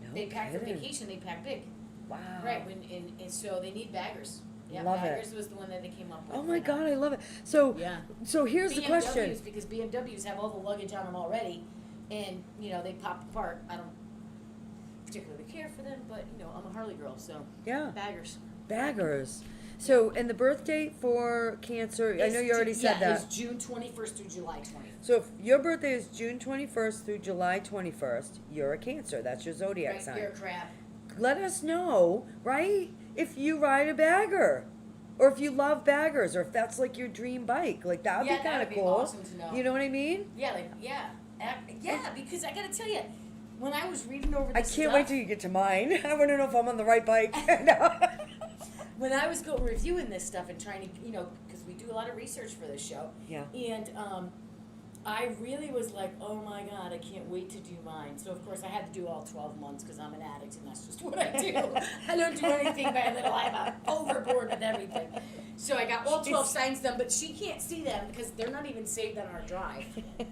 S2: No
S1: They pack for
S2: kidding.
S1: vacation. They pack big,
S2: Wow.
S1: right? And so they need baggers. Yeah,
S2: Love it.
S1: baggers was the one that they came up with.
S2: Oh my
S1: and,
S2: God, I love it. So,
S1: Yeah.
S2: so here's the question.
S1: BMWs, because BMWs have all the luggage on them already, and they pop apart. I don't particularly care for them, but I'm a Harley girl, so
S2: Yeah,
S1: baggers.
S2: baggers. So, and the birth date for Cancer, I know you already said that.
S1: It's June 21st through July 20th.
S2: So if your birthday is June 21st through July 21st, you're a Cancer. That's your zodiac
S1: Right,
S2: sign.
S1: you're a crab.
S2: Let us know, right? If you ride a bagger. Or if you love baggers, or if that's like your dream bike. Like that would
S1: Yeah,
S2: be
S1: that
S2: kind
S1: would
S2: of
S1: be
S2: cool.
S1: awesome to know.
S2: You know what I mean?
S1: Yeah, because I gotta tell you, when I was reading over
S2: I
S1: this
S2: can't
S1: stuff,
S2: wait till you get to mine. I want to know if I'm on the right bike. No.
S1: when I was reviewing this stuff and trying to, because we do a lot of research for this show,
S2: Yeah.
S1: and I really was like, oh my God, I can't wait to do mine. So of course I had to do all 12 months because I'm an addict and that's just what I do. I don't do anything by a little. I'm overboard with everything. So I got all 12 signs done, but she can't see them because they're not even saved on our drive.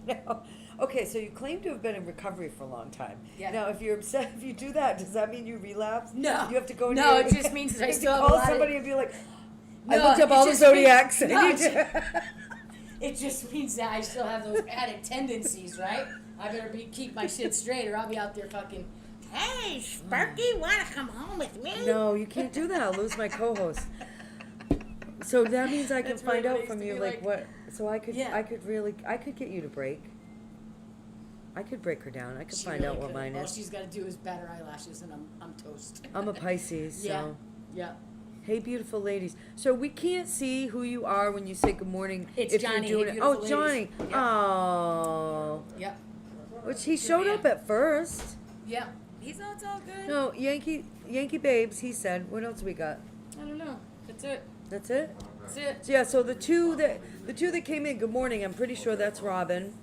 S2: No. Okay, so you claim to have been in recovery for a long time.
S1: Yeah.
S2: Now, if you're upset, if you do that, does that mean you relapse?
S1: No.
S2: You have to go into
S1: No,
S2: your-
S1: it just means that I
S2: you have to
S1: still have a
S2: call
S1: lot of-
S2: somebody and be like, I
S1: No,
S2: looked up
S1: it
S2: all the
S1: just means-
S2: zodiacs.
S1: no,
S2: and
S1: It just means that I still have those addict tendencies, right? I better keep my shit straight or I'll be out there fucking, hey, Sparky, wanna come home with me?
S2: No, you can't do that. I'll lose my co-host. So that means I can
S1: That's really
S2: find
S1: what
S2: out
S1: it
S2: from
S1: used to
S2: you,
S1: be
S2: like,
S1: like.
S2: what. So I could,
S1: Yeah.
S2: I could get you to break. I could break her down. I could
S1: She
S2: find out
S1: really
S2: what
S1: could.
S2: mine
S1: All
S2: is.
S1: she's gotta do is batter eyelashes and I'm toast.
S2: I'm a Pisces,
S1: Yeah.
S2: so.
S1: Yeah.
S2: Hey, beautiful ladies. So we can't see who you are when you say good morning.
S1: It's
S2: if
S1: Johnny.
S2: You're doing
S1: Hey,
S2: it. Oh,
S1: beautiful ladies.
S2: Johnny.
S1: Yep.
S2: Oh.
S1: Yep.
S2: Which he showed up at first.
S1: Yeah. It's all good.
S2: No, Yankee Babes. He said. What else we got?
S1: I don't know. That's it.
S2: That's it.
S1: That's it.
S2: So, yeah. So the two that came in. Good morning. I'm pretty sure that's Robin.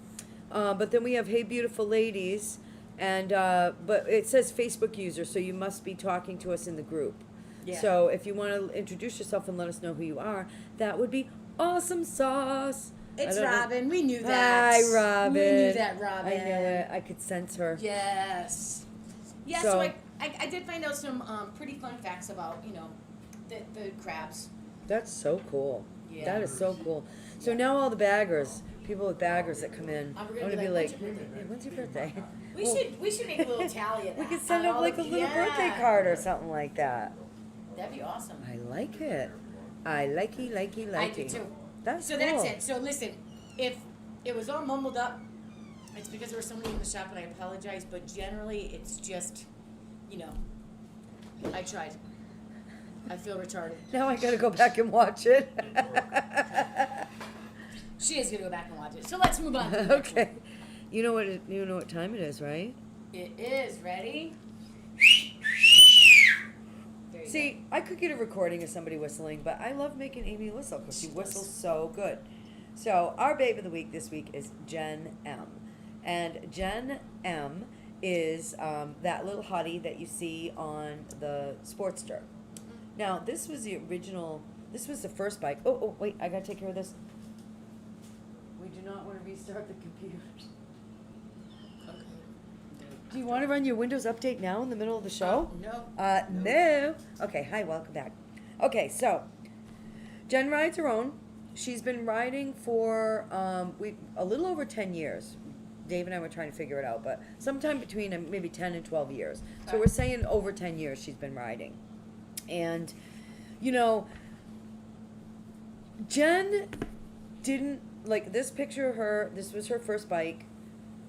S2: But then we have Hey, beautiful ladies, and but it says Facebook user, so you must be talking to us in the group.
S1: Yeah.
S2: So if you want to introduce yourself and let us know who you are, that would be awesome sauce.
S1: It's
S2: I don't know.
S1: Robin. We knew that.
S2: Hi, Robin.
S1: We knew that, Robin.
S2: I knew it. I could sense her.
S1: Yes. Yeah, so, I did find out some pretty fun facts about, the crabs.
S2: That's so cool.
S1: Yeah.
S2: That is so cool. So now all the baggers, people with baggers that come in,
S1: We're
S2: I'm
S1: gonna
S2: gonna
S1: be
S2: be
S1: like,
S2: like,
S1: "When's your birthday?"
S2: "Hey, when's your birthday?"
S1: We
S2: Well,
S1: should make a little tally of that.
S2: we could send them
S1: on
S2: like a
S1: all the-
S2: little birthday
S1: yeah.
S2: card or something like that.
S1: That'd be awesome.
S2: I like it. I likey.
S1: I do too.
S2: That's
S1: So
S2: cool.
S1: that's it. So listen, if it was all mumbled up, it's because there was somebody in the shop, and I apologize. But generally, it's just, I tried. I feel retarded.
S2: Now I gotta go back and watch it.
S1: She is gonna go back and watch it. So let's move on. To the next
S2: Okay. You know what time it is, right?
S1: one. It is ready. There you
S2: See, I could get a recording of somebody whistling, but I love making Amy whistle because she
S1: She
S2: whistles
S1: does.
S2: so good. So our babe of the week this week is Jenn M. And Jenn M is that little hottie that you see on the Sportster. Now, this was the first bike. Oh, wait, I gotta take care of this. We do not want to restart the computer.
S1: go. Okay.
S2: Do you want to run your Windows update now in the middle of the show?
S1: No.
S2: No. Okay, hi, welcome back. Okay, so Jenn rides her own. She's been riding for a little over 10 years. Dave and I were trying to figure it out, but sometime between maybe 10 and 12 years. So
S1: Okay.
S2: we're saying over 10 years she's been riding. And, Jenn didn't, like this picture of her, this was her first bike.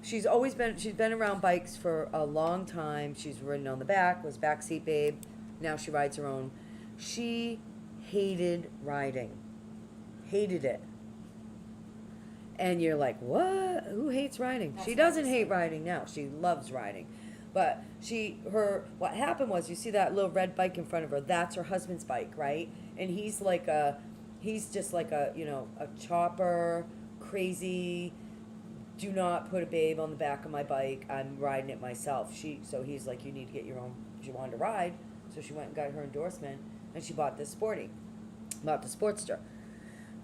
S2: She's been around bikes for a long time. She's ridden on the back, was backseat babe. Now she rides her own. She hated riding. Hated it. And you're like, what? Who hates riding?
S1: That's
S2: She
S1: not
S2: doesn't
S1: the
S2: hate
S1: same.
S2: riding now. She loves riding. But what happened was, you see that little red bike in front of her, that's her husband's bike, right? And he's just like a chopper, crazy, do not put a babe on the back of my bike. I'm riding it myself. So he's like, you need to get your own. She wanted to ride, so she went and got her endorsement, and she bought the Sportster.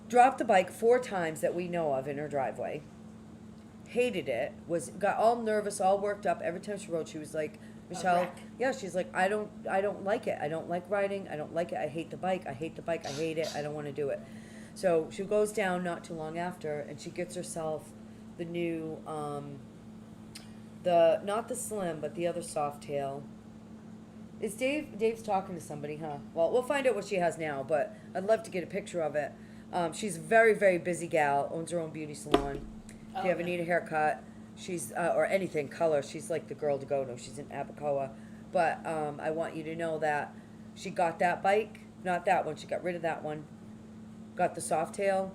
S2: Dropped the bike 4 times that we know of in her driveway. Hated it. Got all nervous, all worked up. Every time she rode, she was like, Michelle.
S1: wreck.
S2: Yeah, she's like, I don't like it. I don't like riding. I don't like it. I hate the bike. I hate it. I don't want to do it. So she goes down not too long after, and she gets herself the new, not the slim, but the other soft tail. Is Dave's talking to somebody, huh? Well, we'll find out what she has now, but I'd love to get a picture of it. She's a very, very busy gal, owns her own beauty salon. If you ever
S1: Okay.
S2: need a haircut, she's, or anything, color, she's like the girl to go to. She's in Abacoa. But I want you to know that she got that bike, not that one, she got rid of that one. Got the soft tail,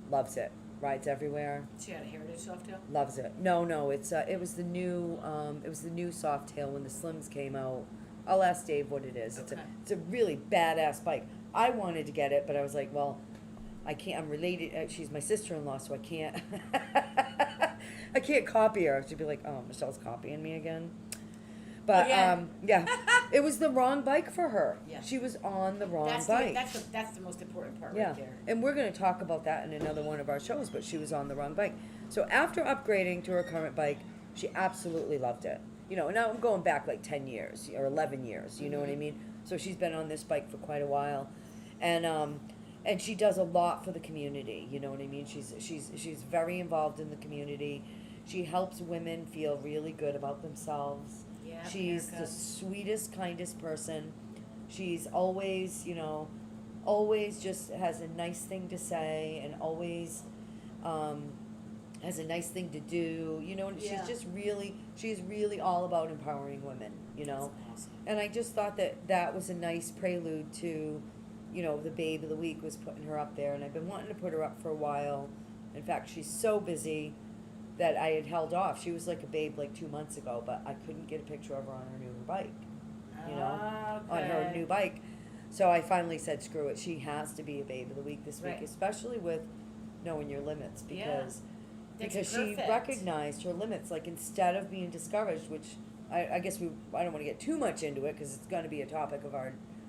S2: loves it. Rides everywhere,
S1: She had a Heritage Softail.
S2: loves it. No, it was the new soft tail when the Slims came out. I'll ask Dave what it is.
S1: Okay.
S2: It's a really badass bike. I wanted to get it, but I was like, well, I can't. I'm related. She's my sister-in-law, so I can't. I can't copy her. She'd be like, "Oh, Michelle's copying me again." But
S1: Again.
S2: yeah, it was the wrong bike for her.
S1: Yeah.
S2: She was on the wrong
S1: That's
S2: bike.
S1: that's the most important part
S2: Yeah,
S1: right there.
S2: and we're going to talk about that in another one of our shows, but she was on the wrong bike. So after upgrading to her current bike, she absolutely loved it. And now I'm going back like 10 years or 11 years, you know what I mean? So she's been on this bike for quite a while. And she does a lot for the community, you know what I mean? She's very involved in the community. She helps women feel really good about themselves.
S1: Yeah,
S2: She's the
S1: haircuts.
S2: sweetest, kindest person. She's always, always just has a nice thing to say, and always has a nice thing to do. And
S1: Yeah.
S2: she's really all about empowering women,
S1: That's awesome.
S2: And I just thought that was a nice prelude to, the babe of the week was putting her up there, and I've been wanting to put her up for a while. In fact, she's so busy that I had held off. She was like a babe like 2 months ago, but I couldn't get a picture of her on her new bike, on her new bike. So I finally said, screw it. She has to be a babe of the week this week,
S1: Right.
S2: especially with knowing your limits, because
S1: That's
S2: because she
S1: perfect.
S2: recognized her limits. Like, instead of being discouraged, which I guess I don't want to get too much into it because it's going to be a topic of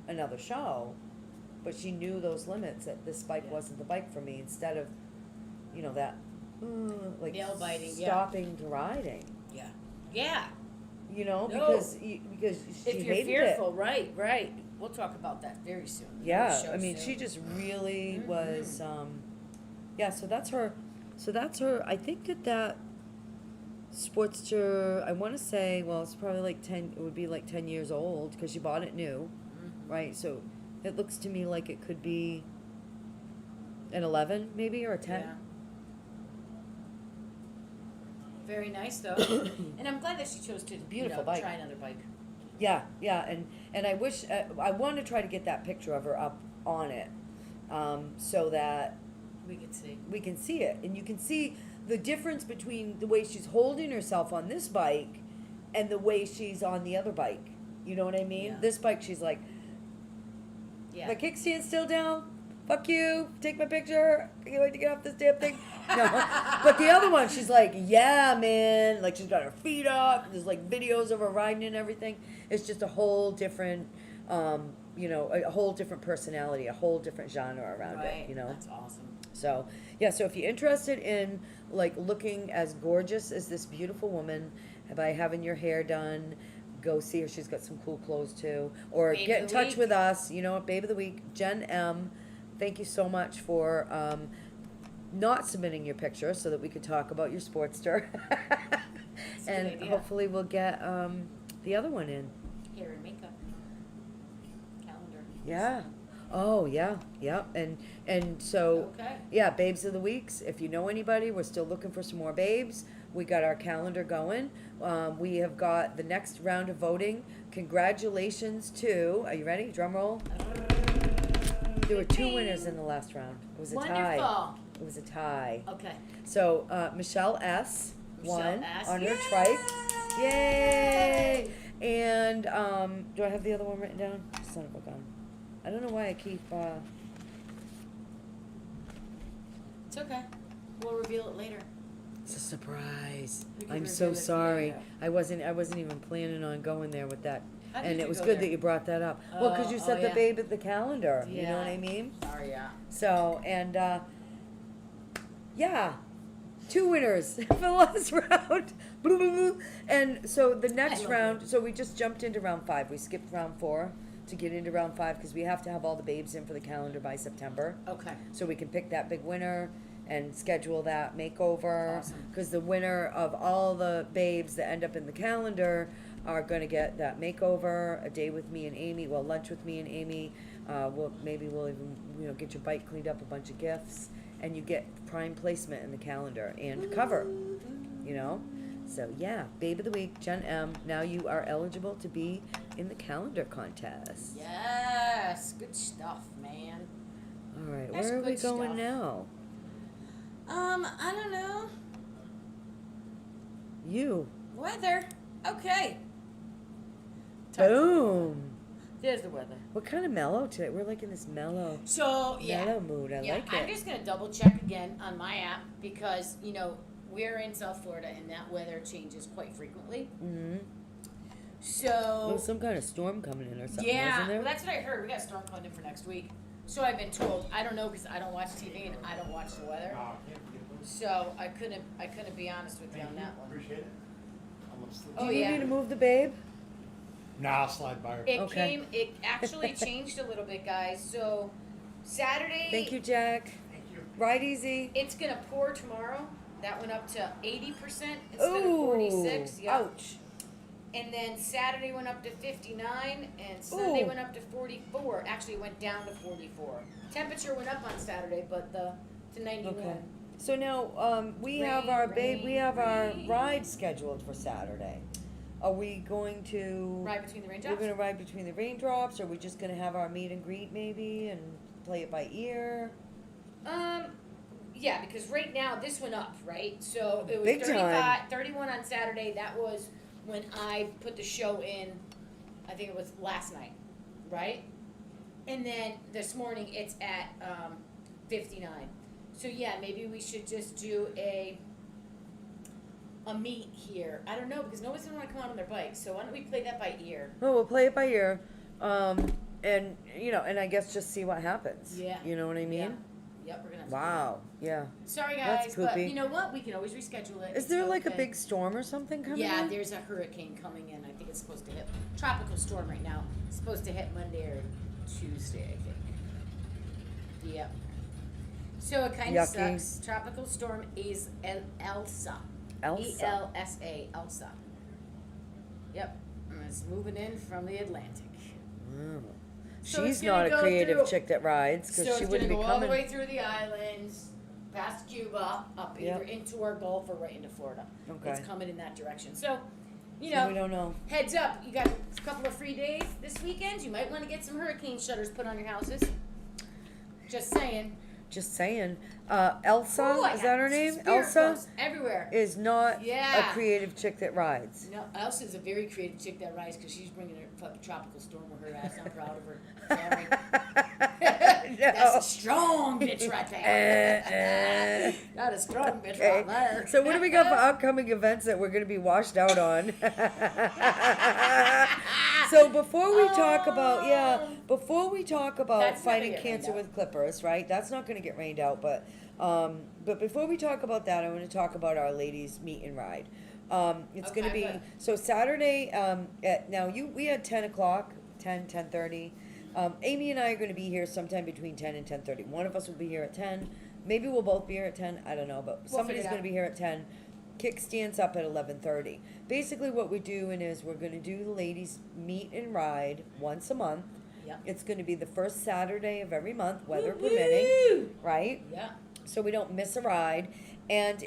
S2: another show, but she knew those limits, that this bike
S1: Yeah.
S2: wasn't the bike for me. Instead of, like
S1: Nail biting, yeah.
S2: stopping to riding.
S1: Yeah. Yeah.
S2: you know,
S1: No.
S2: because she
S1: If you're
S2: hated
S1: fearful, right. We'll talk about that very soon.
S2: it. Yeah,
S1: Show
S2: I mean,
S1: soon.
S2: she just really
S1: Mhm.
S2: was. Yeah, so that's her. So that's her. I think that Sportster. I want to say, well, it's probably like 10. It would be like 10 years old because she bought it new,
S1: Mhm.
S2: right? So it looks to me like it could be an 11, maybe, or a 10.
S1: Yeah. Very nice though, and I'm glad that she chose to
S2: Beautiful bike.
S1: try another bike.
S2: Yeah, and I wish I want to try to get that picture of her up on it, so that
S1: We could see.
S2: we can see it, and you can see the difference between the way she's holding herself on this bike and the way she's on the other bike. You know what I mean?
S1: Yeah.
S2: This bike, she's like,
S1: Yeah.
S2: my kickstand's still down. Fuck you. Take my picture. I can't wait to get off this damn thing. No. But the other one, she's like, yeah, man. Like, she's got her feet up. There's like videos of her riding and everything. It's just a whole different, a whole different personality, a whole different genre around
S1: Right.
S2: it, you know?
S1: That's awesome.
S2: So, yeah, so if you're interested in like looking as gorgeous as this beautiful woman by having your hair done, go see her. She's got some cool clothes too. Or
S1: Babe
S2: get
S1: of
S2: in
S1: the
S2: touch
S1: week.
S2: with us, you know what, Babe of the Week, Jenn M. Thank you so much for not submitting your picture so that we could talk about your Sportster.
S1: That's a
S2: And
S1: good idea.
S2: hopefully we'll get the other one in.
S1: Hair and makeup. Calendar.
S2: Yeah. Oh, yeah. And so
S1: Okay.
S2: yeah, Babes of the Weeks. If you know anybody, we're still looking for some more babes. We got our calendar going. We have got the next round of voting. Congratulations to, are you ready? Drum roll. There were 2 winners in the last round. It was a tie.
S1: Wonderful.
S2: It was a tie.
S1: Okay.
S2: So Michelle S.
S1: Michelle
S2: won
S1: S.
S2: on her
S1: Yay!
S2: trike. Yay! And do I have the other one written down? Son of a gun. I don't know why I keep.
S1: It's okay. We'll reveal it later.
S2: It's a surprise.
S1: We can
S2: I'm so
S1: reveal it
S2: sorry.
S1: later.
S2: I wasn't even planning on going there with that.
S1: How did
S2: And
S1: you
S2: it was
S1: go
S2: good
S1: there?
S2: that you brought that up. Well, because you
S1: Oh,
S2: said the
S1: yeah.
S2: babe at the calendar. You know what I
S1: Yeah.
S2: mean?
S1: Sorry, yeah.
S2: So, and yeah, 2 winners for the last round. Boo, boo, boo. And so the next
S1: love
S2: round, so we just jumped into round 5. We skipped round 4 to get into round 5 because we have to have all the babes in for the calendar by September.
S1: Okay.
S2: So we can pick that big winner and schedule that makeover.
S1: Awesome.
S2: Because the winner of all the babes that end up in the calendar are going to get that makeover, a day with me and Amy, well, lunch with me and Amy. We'll even get your bike cleaned up, a bunch of gifts, and you get prime placement in the calendar and cover. So yeah, Babe of the Week, Jenn M. Now you are eligible to be in the calendar contest.
S1: Yes. Good stuff, man.
S2: All right,
S1: That's
S2: where are we
S1: good
S2: going
S1: stuff.
S2: now?
S1: I don't know.
S2: You.
S1: Weather. Okay. Time for-
S2: Boom.
S1: There's the weather.
S2: What kind of mellow today? We're like in this mellow
S1: So, yeah.
S2: mellow mood. I like
S1: I'm
S2: it.
S1: just going to double check again on my app because, we're in South Florida and that weather changes quite frequently.
S2: Mm-hmm.
S1: So,
S2: There was some kind of storm coming in or something,
S1: yeah,
S2: wasn't there?
S1: well, that's what I heard. We got a storm coming in for next week. So I've been told. I don't know because I don't watch TV and I don't watch the weather. So I couldn't be honest with you on that one.
S3: Appreciate it.
S2: Do
S1: Oh,
S2: you need
S1: yeah.
S2: me to move the babe?
S3: Nah, I'll slide by her.
S2: Okay.
S1: It actually changed a little bit, guys. So Saturday.
S2: Thank you, Jack.
S3: Thank you.
S2: Ride easy.
S1: It's gonna pour tomorrow. That went up to 80% instead of
S2: Ooh.
S1: 46. Yeah.
S2: Ouch.
S1: And then Saturday went up to 59, and Sunday
S2: Ooh.
S1: went up to 44. Actually, it went down to 44. Temperature went up on Saturday, but to 91.
S2: Okay. So now we have our babe. We have our
S1: rain.
S2: ride scheduled for Saturday. Are we going to?
S1: Right between the
S2: We're
S1: raindrops.
S2: going to ride between the raindrops. Or are we just going to have our meet and greet maybe and play it by ear?
S1: Yeah, because right now this went up, right? So it was
S2: Big time.
S1: 31 on Saturday. That was when I put the show in. I think it was last night, right? And then this morning it's at 59. So yeah, maybe we should just do a meet here. I don't know because nobody's gonna want to come out on their bikes. So why don't we play that by ear?
S2: Oh, we'll play it by ear, and and I guess just see what happens.
S1: Yeah.
S2: You know what I mean?
S1: Yep, we're gonna have to.
S2: Wow. Yeah.
S1: Sorry
S2: That's
S1: guys, but
S2: poopy.
S1: you know what? We can always reschedule it.
S2: Is
S1: It's
S2: there like a
S1: okay.
S2: big storm or something coming
S1: Yeah,
S2: in?
S1: there's a hurricane coming in. I think it's supposed to hit tropical storm right now. It's supposed to hit Monday or Tuesday, I think. Yep. So it kind of
S2: Yucky.
S1: sucks. Tropical storm is Elsa.
S2: Elsa.
S1: ELSA. Elsa. Yep. And it's moving in from the Atlantic.
S2: Mm.
S1: So it's
S2: She's
S1: gonna
S2: not a
S1: go
S2: creative
S1: through-
S2: chick that rides
S1: So
S2: because she
S1: it's
S2: wouldn't
S1: gonna
S2: be
S1: go all the
S2: coming.
S1: way through the islands, past Cuba, up
S2: Yep.
S1: either into our Gulf or right into Florida.
S2: Okay.
S1: It's coming in that direction. So, you
S2: So
S1: know,
S2: we don't know.
S1: heads up, you got a couple of free days this weekend. You might want to get some hurricane shutters put on your houses. Just saying.
S2: Just saying. Elsa,
S1: Ooh, I
S2: is
S1: got
S2: that her name?
S1: spirit
S2: Elsa
S1: bumps everywhere.
S2: is not
S1: Yeah.
S2: a creative chick that rides.
S1: No, Elsa's a very creative chick that rides because she's bringing her fucking tropical storm with her ass. I'm proud of her. Sorry. That's a strong bitch right there. Not a strong bitch
S2: Okay.
S1: right there.
S2: So what do we got for upcoming events that we're going to be washed out on? So before we talk about before we talk about
S1: That's not gonna
S2: fighting
S1: get
S2: cancer
S1: rained out.
S2: with clippers, right? That's not going to get rained out, but before we talk about that, I want to talk about our ladies meet and ride. It's going to
S1: Okay,
S2: be
S1: good.
S2: so Saturday we had 10:30. Amy and I are going to be here sometime between 10 and 10:30. One of us will be here at 10. Maybe we'll both be here at 10. I don't know, but
S1: We'll
S2: somebody's
S1: figure it
S2: going to be here at 10. Kickstands up at 11:30. Basically, what we're doing is we're going to do the ladies meet and ride once a month.
S1: Yep.
S2: It's going to be the first Saturday of every month, weather
S1: Woo-hoo!
S2: permitting, right?
S1: Yeah.
S2: So we don't miss a ride. And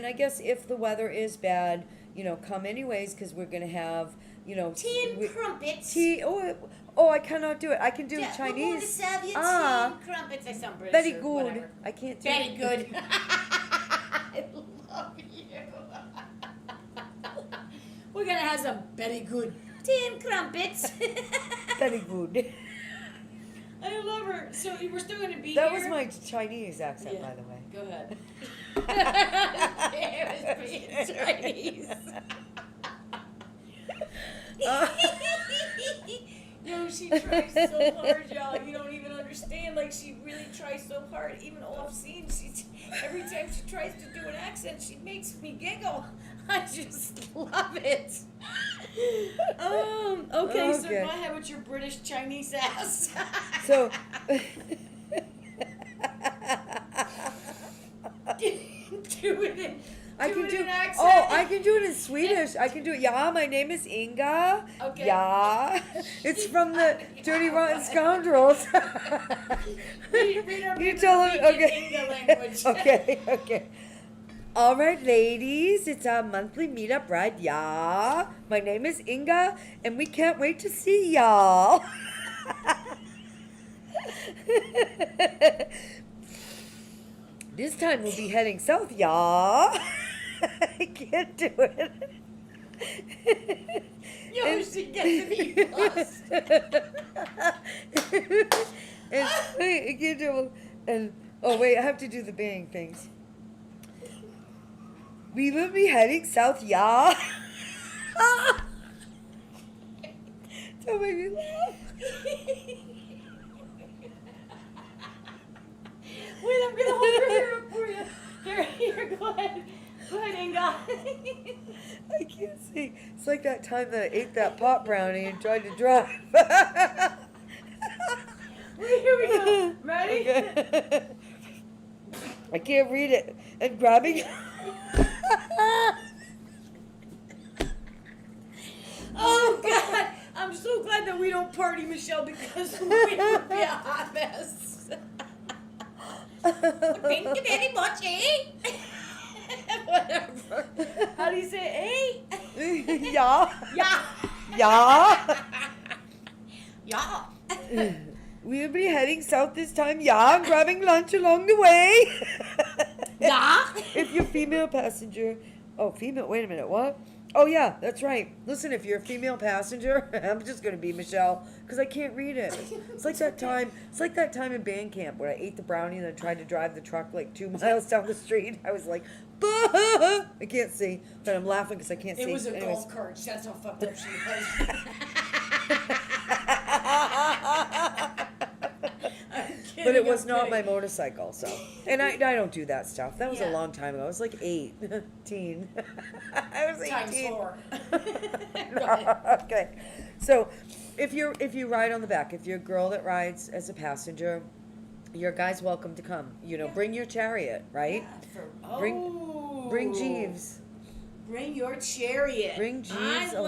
S2: I guess if the weather is bad, come anyways because we're going to have,
S1: Tea and crumpets.
S2: tea. Oh, I cannot do it. I can do
S1: Yeah,
S2: Chinese.
S1: We're going to serve you tea
S2: Ah,
S1: and crumpets. I sound British.
S2: very
S1: or
S2: good.
S1: whatever.
S2: I can't do
S1: Very
S2: it.
S1: good. I love you. We're gonna have some very good tea and crumpets.
S2: Very good.
S1: I love her. So we're still gonna be
S2: That
S1: here.
S2: was my Chinese accent,
S1: Yeah.
S2: by the way.
S1: Go ahead. It was being Chinese. Yo, she tries so hard, y'all. You don't even understand. Like, she really tries so hard. Even off scene, every time she tries to do an accent, she makes me giggle. I just love it. Okay, so
S2: Okay.
S1: go ahead with your British Chinese ass.
S2: So,
S1: do it in.
S2: I can do.
S1: an accent.
S2: Oh, I can do it in Swedish. I can do it. Yeah, my name is Inga.
S1: Okay.
S2: Yeah, it's from the Dirty Rotten Scoundrels.
S1: Read our
S2: You tell him. Okay.
S1: Inga language.
S2: Okay. All right, ladies, it's our monthly meetup ride. Yeah, my name is Inga, and we can't wait to see y'all. This time we'll be heading south, y'all. I can't do it.
S1: Yo, she gets me plus.
S2: And wait, I can't do it. And oh wait, I have to do the bang things. We will be heading south, y'all. Don't make me laugh.
S1: Wait, I'm gonna hold her hair up for you. Here, go ahead. Go ahead, Inga.
S2: I can't see. It's like that time that I ate that pot brownie and tried to drive.
S1: Wait, here we go. Ready?
S2: Okay. I can't read it. And grabbing.
S1: Oh God, I'm so glad that we don't party, Michelle, because we would be a hot mess. Thank you very much, eh? Whatever. How do you say eh?
S2: Yeah.
S1: Yeah.
S2: Yeah.
S1: Yeah.
S2: We'll be heading south this time. Yeah, grabbing lunch along the way.
S1: Yeah.
S2: If you're female passenger. Oh, female. Wait a minute. What? Oh, yeah, that's right. Listen, if you're a female passenger, I'm just going to be Michelle because I can't read it. It's like that time. It's like that time in band camp where I ate the brownie and then tried to drive the truck like 2 miles down the street. I was like, bah! I can't see, but I'm laughing because I can't see.
S1: It was a
S2: Anyways.
S1: golf cart. That's how fucked up she was. I'm
S2: But it was
S1: I'm
S2: not my
S1: kidding.
S2: motorcycle, so. And I don't do that stuff. That was a
S1: Yeah.
S2: long time ago. I was like 18. I was 18.
S1: Times 4. Go ahead.
S2: Okay. So if you ride on the back, if you're a girl that rides as a passenger, your guy's welcome to come. You know,
S1: Yeah.
S2: bring your chariot, right?
S1: Yeah,
S2: Bring- Bring Jeeves.
S1: Bring your chariot.
S2: Bring Jeeves
S1: I
S2: along.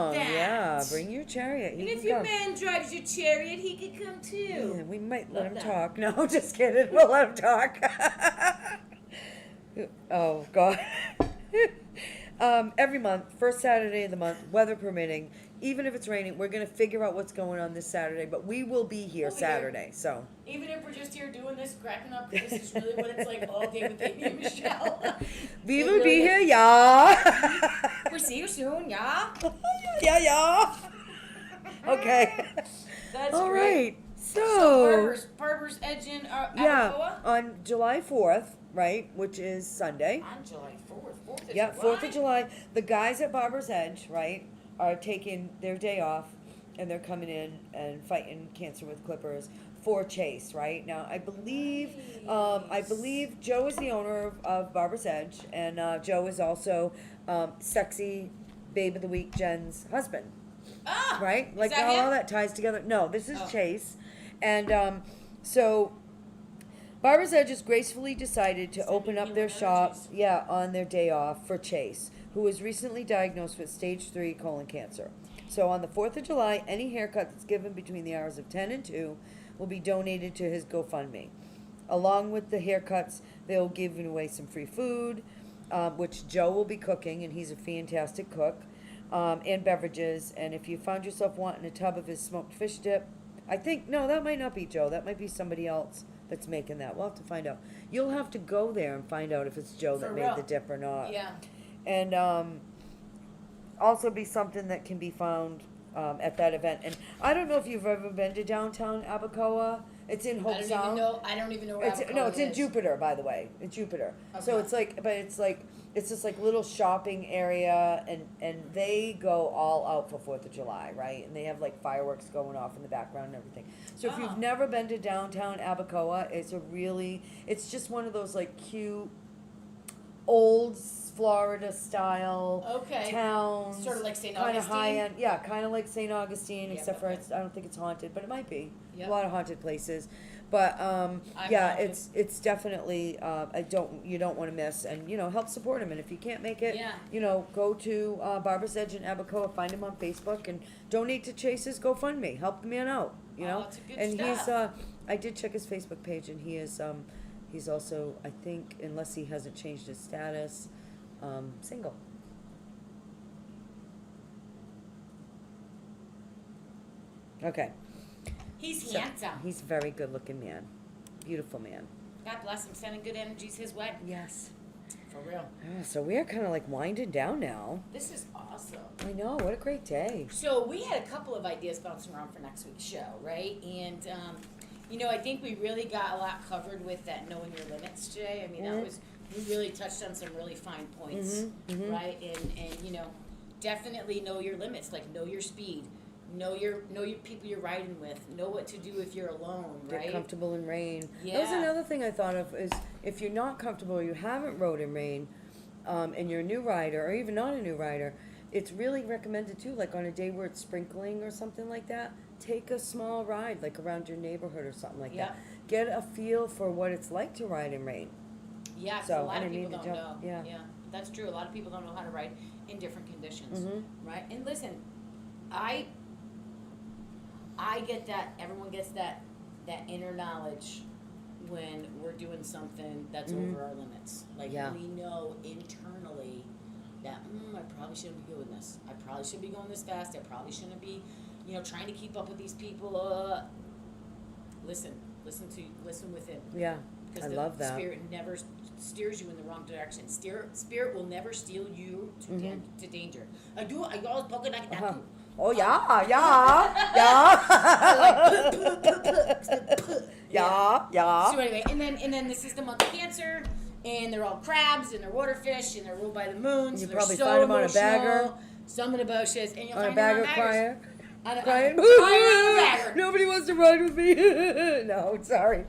S1: like that.
S2: Yeah, bring your chariot.
S1: And
S2: He
S1: if
S2: can
S1: your
S2: come.
S1: man drives your chariot, he could come too.
S2: Yeah, we might
S1: Love
S2: let him
S1: that.
S2: talk. No, just kidding. We'll let him talk. Oh, God. Every month, first Saturday of the month, weather permitting, even if it's raining, we're going to figure out what's going on this Saturday, but we will be here
S1: We'll be here.
S2: Saturday, so.
S1: Even if we're just here doing this, cracking up, this is really what it's like all day with Amy and Michelle.
S2: We
S1: It
S2: will
S1: really
S2: be
S1: is.
S2: here, yeah.
S1: We'll see you soon, yeah?
S2: Yeah. Okay.
S1: That's
S2: All
S1: great.
S2: right.
S1: So,
S2: So,
S1: Barber's Edge in
S2: yeah,
S1: Abacoa?
S2: on July 4th, right, which is Sunday.
S1: On July 4th. 4th of
S2: Yeah,
S1: July?
S2: 4th of July. The guys at Barber's Edge, right, are taking their day off and they're coming in and fighting cancer with clippers for Chase, right? Now, I believe Joe is the owner of Barber's Edge, and Joe is also sexy babe of the week Jen's husband,
S1: Ah!
S2: right?
S1: Is
S2: Like
S1: that
S2: how all
S1: him?
S2: that ties together. No, this is
S1: Oh.
S2: Chase, and so Barber's Edge has gracefully decided to
S1: Sending
S2: open up their
S1: healing
S2: shop,
S1: energies.
S2: yeah, on their day off for Chase, who was recently diagnosed with stage 3 colon cancer. So on the 4th of July, any haircut that's given between the hours of 10 and 2 will be donated to his GoFundMe. Along with the haircuts, they'll give away some free food, which Joe will be cooking, and he's a fantastic cook, and beverages. And if you found yourself wanting a tub of his smoked fish dip, no, that might not be Joe. That might be somebody else that's making that. We'll have to find out. You'll have to go there and find out if it's Joe
S1: For
S2: that
S1: real.
S2: made the dip or not.
S1: Yeah.
S2: And also be something that can be found at that event. And I don't know if you've ever been to downtown Abacoa. It's in Hope Sound.
S1: I don't even know where
S2: It's
S1: Abacoa
S2: it's in
S1: is.
S2: Jupiter, by the way. It's Jupiter. So
S1: Okay.
S2: it's like, but it's just like little shopping area, and they go all out for 4th of July, right? And they have like fireworks going off in the background and everything. So if
S1: Oh.
S2: you've never been to downtown Abacoa, it's just one of those like cute, old Florida style
S1: Okay.
S2: towns.
S1: Sort of like St.
S2: Kind of
S1: Augustine?
S2: high end, yeah, kind of like St. Augustine,
S1: Yep,
S2: except for
S1: okay.
S2: I don't think it's haunted, but it might be.
S1: Yep.
S2: A lot of haunted places, but yeah,
S1: haunted.
S2: it's definitely you don't want to miss, and help support him. And if you can't make it,
S1: Yeah.
S2: go to Barber's Edge in Abacoa, find him on Facebook, and donate to Chase's GoFundMe. Help the man out.
S1: Oh, that's good
S2: and
S1: stuff.
S2: I did check his Facebook page, and he is he's also, I think, unless he hasn't changed his status, single. Okay.
S1: He's
S2: So,
S1: handsome.
S2: he's a very good looking man. Beautiful man.
S1: God bless him, sending good energies his way.
S2: Yes.
S1: For real.
S2: So we are kind of like winding down now.
S1: This is awesome.
S2: I know, what a great day.
S1: So we had a couple of ideas bouncing around for next week's show, right? And I think we really got a lot covered with that knowing your limits today. I mean, we really touched on some really fine points, right? And definitely know your limits, like know your speed, know your people you're riding with, know what to do if you're alone, right?
S2: Get comfortable in rain. That was
S1: Yeah.
S2: another thing I thought of is if you're not comfortable or you haven't rode in rain, and you're a new rider or even not a new rider, it's really recommended too, like on a day where it's sprinkling or something like that, take a small ride like around your neighborhood or something like
S1: Yeah.
S2: that. Get a feel for what it's like to ride in rain.
S1: Yeah, 'cause
S2: So,
S1: a lot
S2: I
S1: of
S2: didn't
S1: people
S2: mean
S1: don't
S2: to
S1: know.
S2: jump- yeah.
S1: That's true. A lot of people don't know how to ride in different conditions,
S2: Mhm.
S1: right? And listen, I get that. Everyone gets that inner knowledge when we're doing something that's over our limits. Like
S2: Yeah.
S1: we know internally that I probably shouldn't be doing this. I probably should be going this fast. I probably shouldn't be, trying to keep up with these people. Listen within.
S2: Yeah,
S1: Because
S2: I
S1: the
S2: love that.
S1: spirit never steers you in the wrong direction. Spirit will never steal you to danger. I always poke like
S2: Uh-huh.
S1: that.
S2: Oh yeah, yeah.
S1: So anyway, and then this is the month of Cancer, and they're all crabs and they're water fish and they're ruled by the moon. So
S2: You
S1: they're
S2: probably
S1: so
S2: find them on a
S1: emotional.
S2: bagger.
S1: Some of the bushes, and you'll
S2: On a
S1: find
S2: bagger
S1: them on baggers.
S2: crying.
S1: On a
S2: Crying.
S1: bagger.
S2: Nobody wants to ride with me. No, sorry.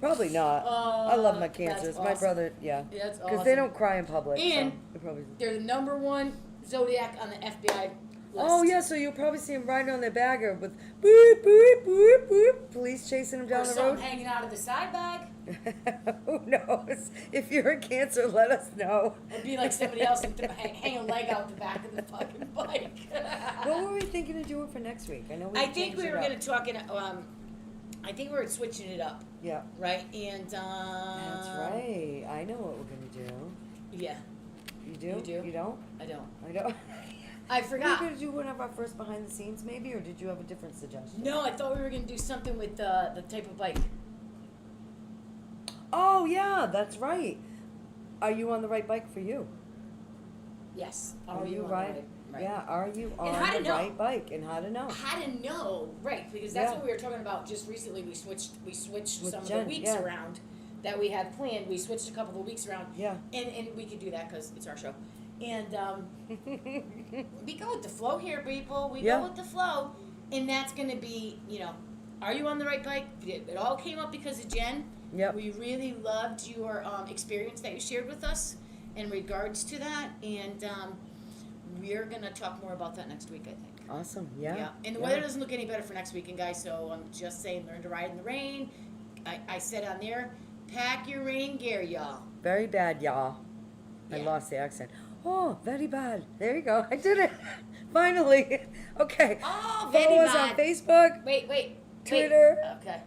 S2: Probably not. I love my cancers.
S1: That's
S2: My
S1: awesome.
S2: brother, yeah.
S1: That's
S2: Because they
S1: awesome.
S2: don't cry in public.
S1: And
S2: so they probably...
S1: They're the #1 zodiac on the FBI list.
S2: Oh, yeah, so you'll probably see them riding on their bagger with boop, boop, boop, boop, police chasing them
S1: Or
S2: down the
S1: something
S2: road.
S1: hanging out of the side bag.
S2: Who knows? If you're a Cancer, let us know.
S1: It'd be like somebody else and hang a leg out the back of the fucking bike.
S2: What were we thinking of doing for next week? I know we
S1: I think
S2: changed
S1: we
S2: it
S1: were
S2: up.
S1: gonna talk in, I think we were switching it up,
S2: Yeah,
S1: right? And,
S2: that's right. I know what we're gonna do.
S1: Yeah,
S2: You do?
S1: You do?
S2: You don't?
S1: I don't.
S2: I don't.
S1: I
S2: Were we
S1: forgot.
S2: gonna do one of our first behind the scenes maybe, or did you have a different suggestion?
S1: No, I thought we were gonna do something with the type of bike.
S2: Oh yeah, that's right. Are you on the right bike for you?
S1: Yes.
S2: Are you
S1: on the
S2: right? Yeah, are you on
S1: how to
S2: the
S1: know?
S2: right bike and how to know?
S1: How to know, right? Because that's
S2: Yeah.
S1: what we were talking about just recently. We switched
S2: With
S1: some of
S2: Jen,
S1: the weeks
S2: yeah.
S1: around that we had planned. We switched a couple of weeks around,
S2: Yeah.
S1: and we could do that because it's our show. And we go with the flow here, people. We
S2: Yeah.
S1: go with the flow, and that's going to be, are you on the right bike? It all came up because of Jen.
S2: Yep.
S1: We really loved your experience that you shared with us in regards to that, and we're going to talk more about that next week, I think.
S2: Awesome. Yeah.
S1: And the weather doesn't look any better for next weekend, guys, so I'm just saying, learn to ride in the rain. I said on there, pack your rain gear, y'all.
S2: Very bad, y'all. I
S1: Yeah.
S2: lost the accent. Oh, very bad. There you go. I did it. Finally. Okay.
S1: Oh,
S2: Follow
S1: very
S2: us
S1: bad.
S2: on Facebook,
S1: Wait.
S2: Twitter.
S1: Okay.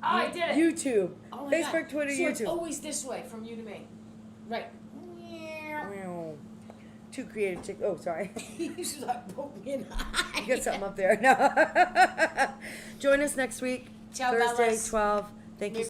S1: Oh, I did it.
S2: YouTube.
S1: Oh my
S2: Facebook,
S1: God.
S2: Twitter,
S1: so
S2: YouTube.
S1: it's always this way, from you to me. Right.
S2: Meow. Two creative chicks. Oh, sorry.
S1: You should like poke me in the eye.
S2: You got something up there. No. Join us next week.
S1: Ciao,
S2: Thursday,
S1: bellas.
S2: 12. Thank you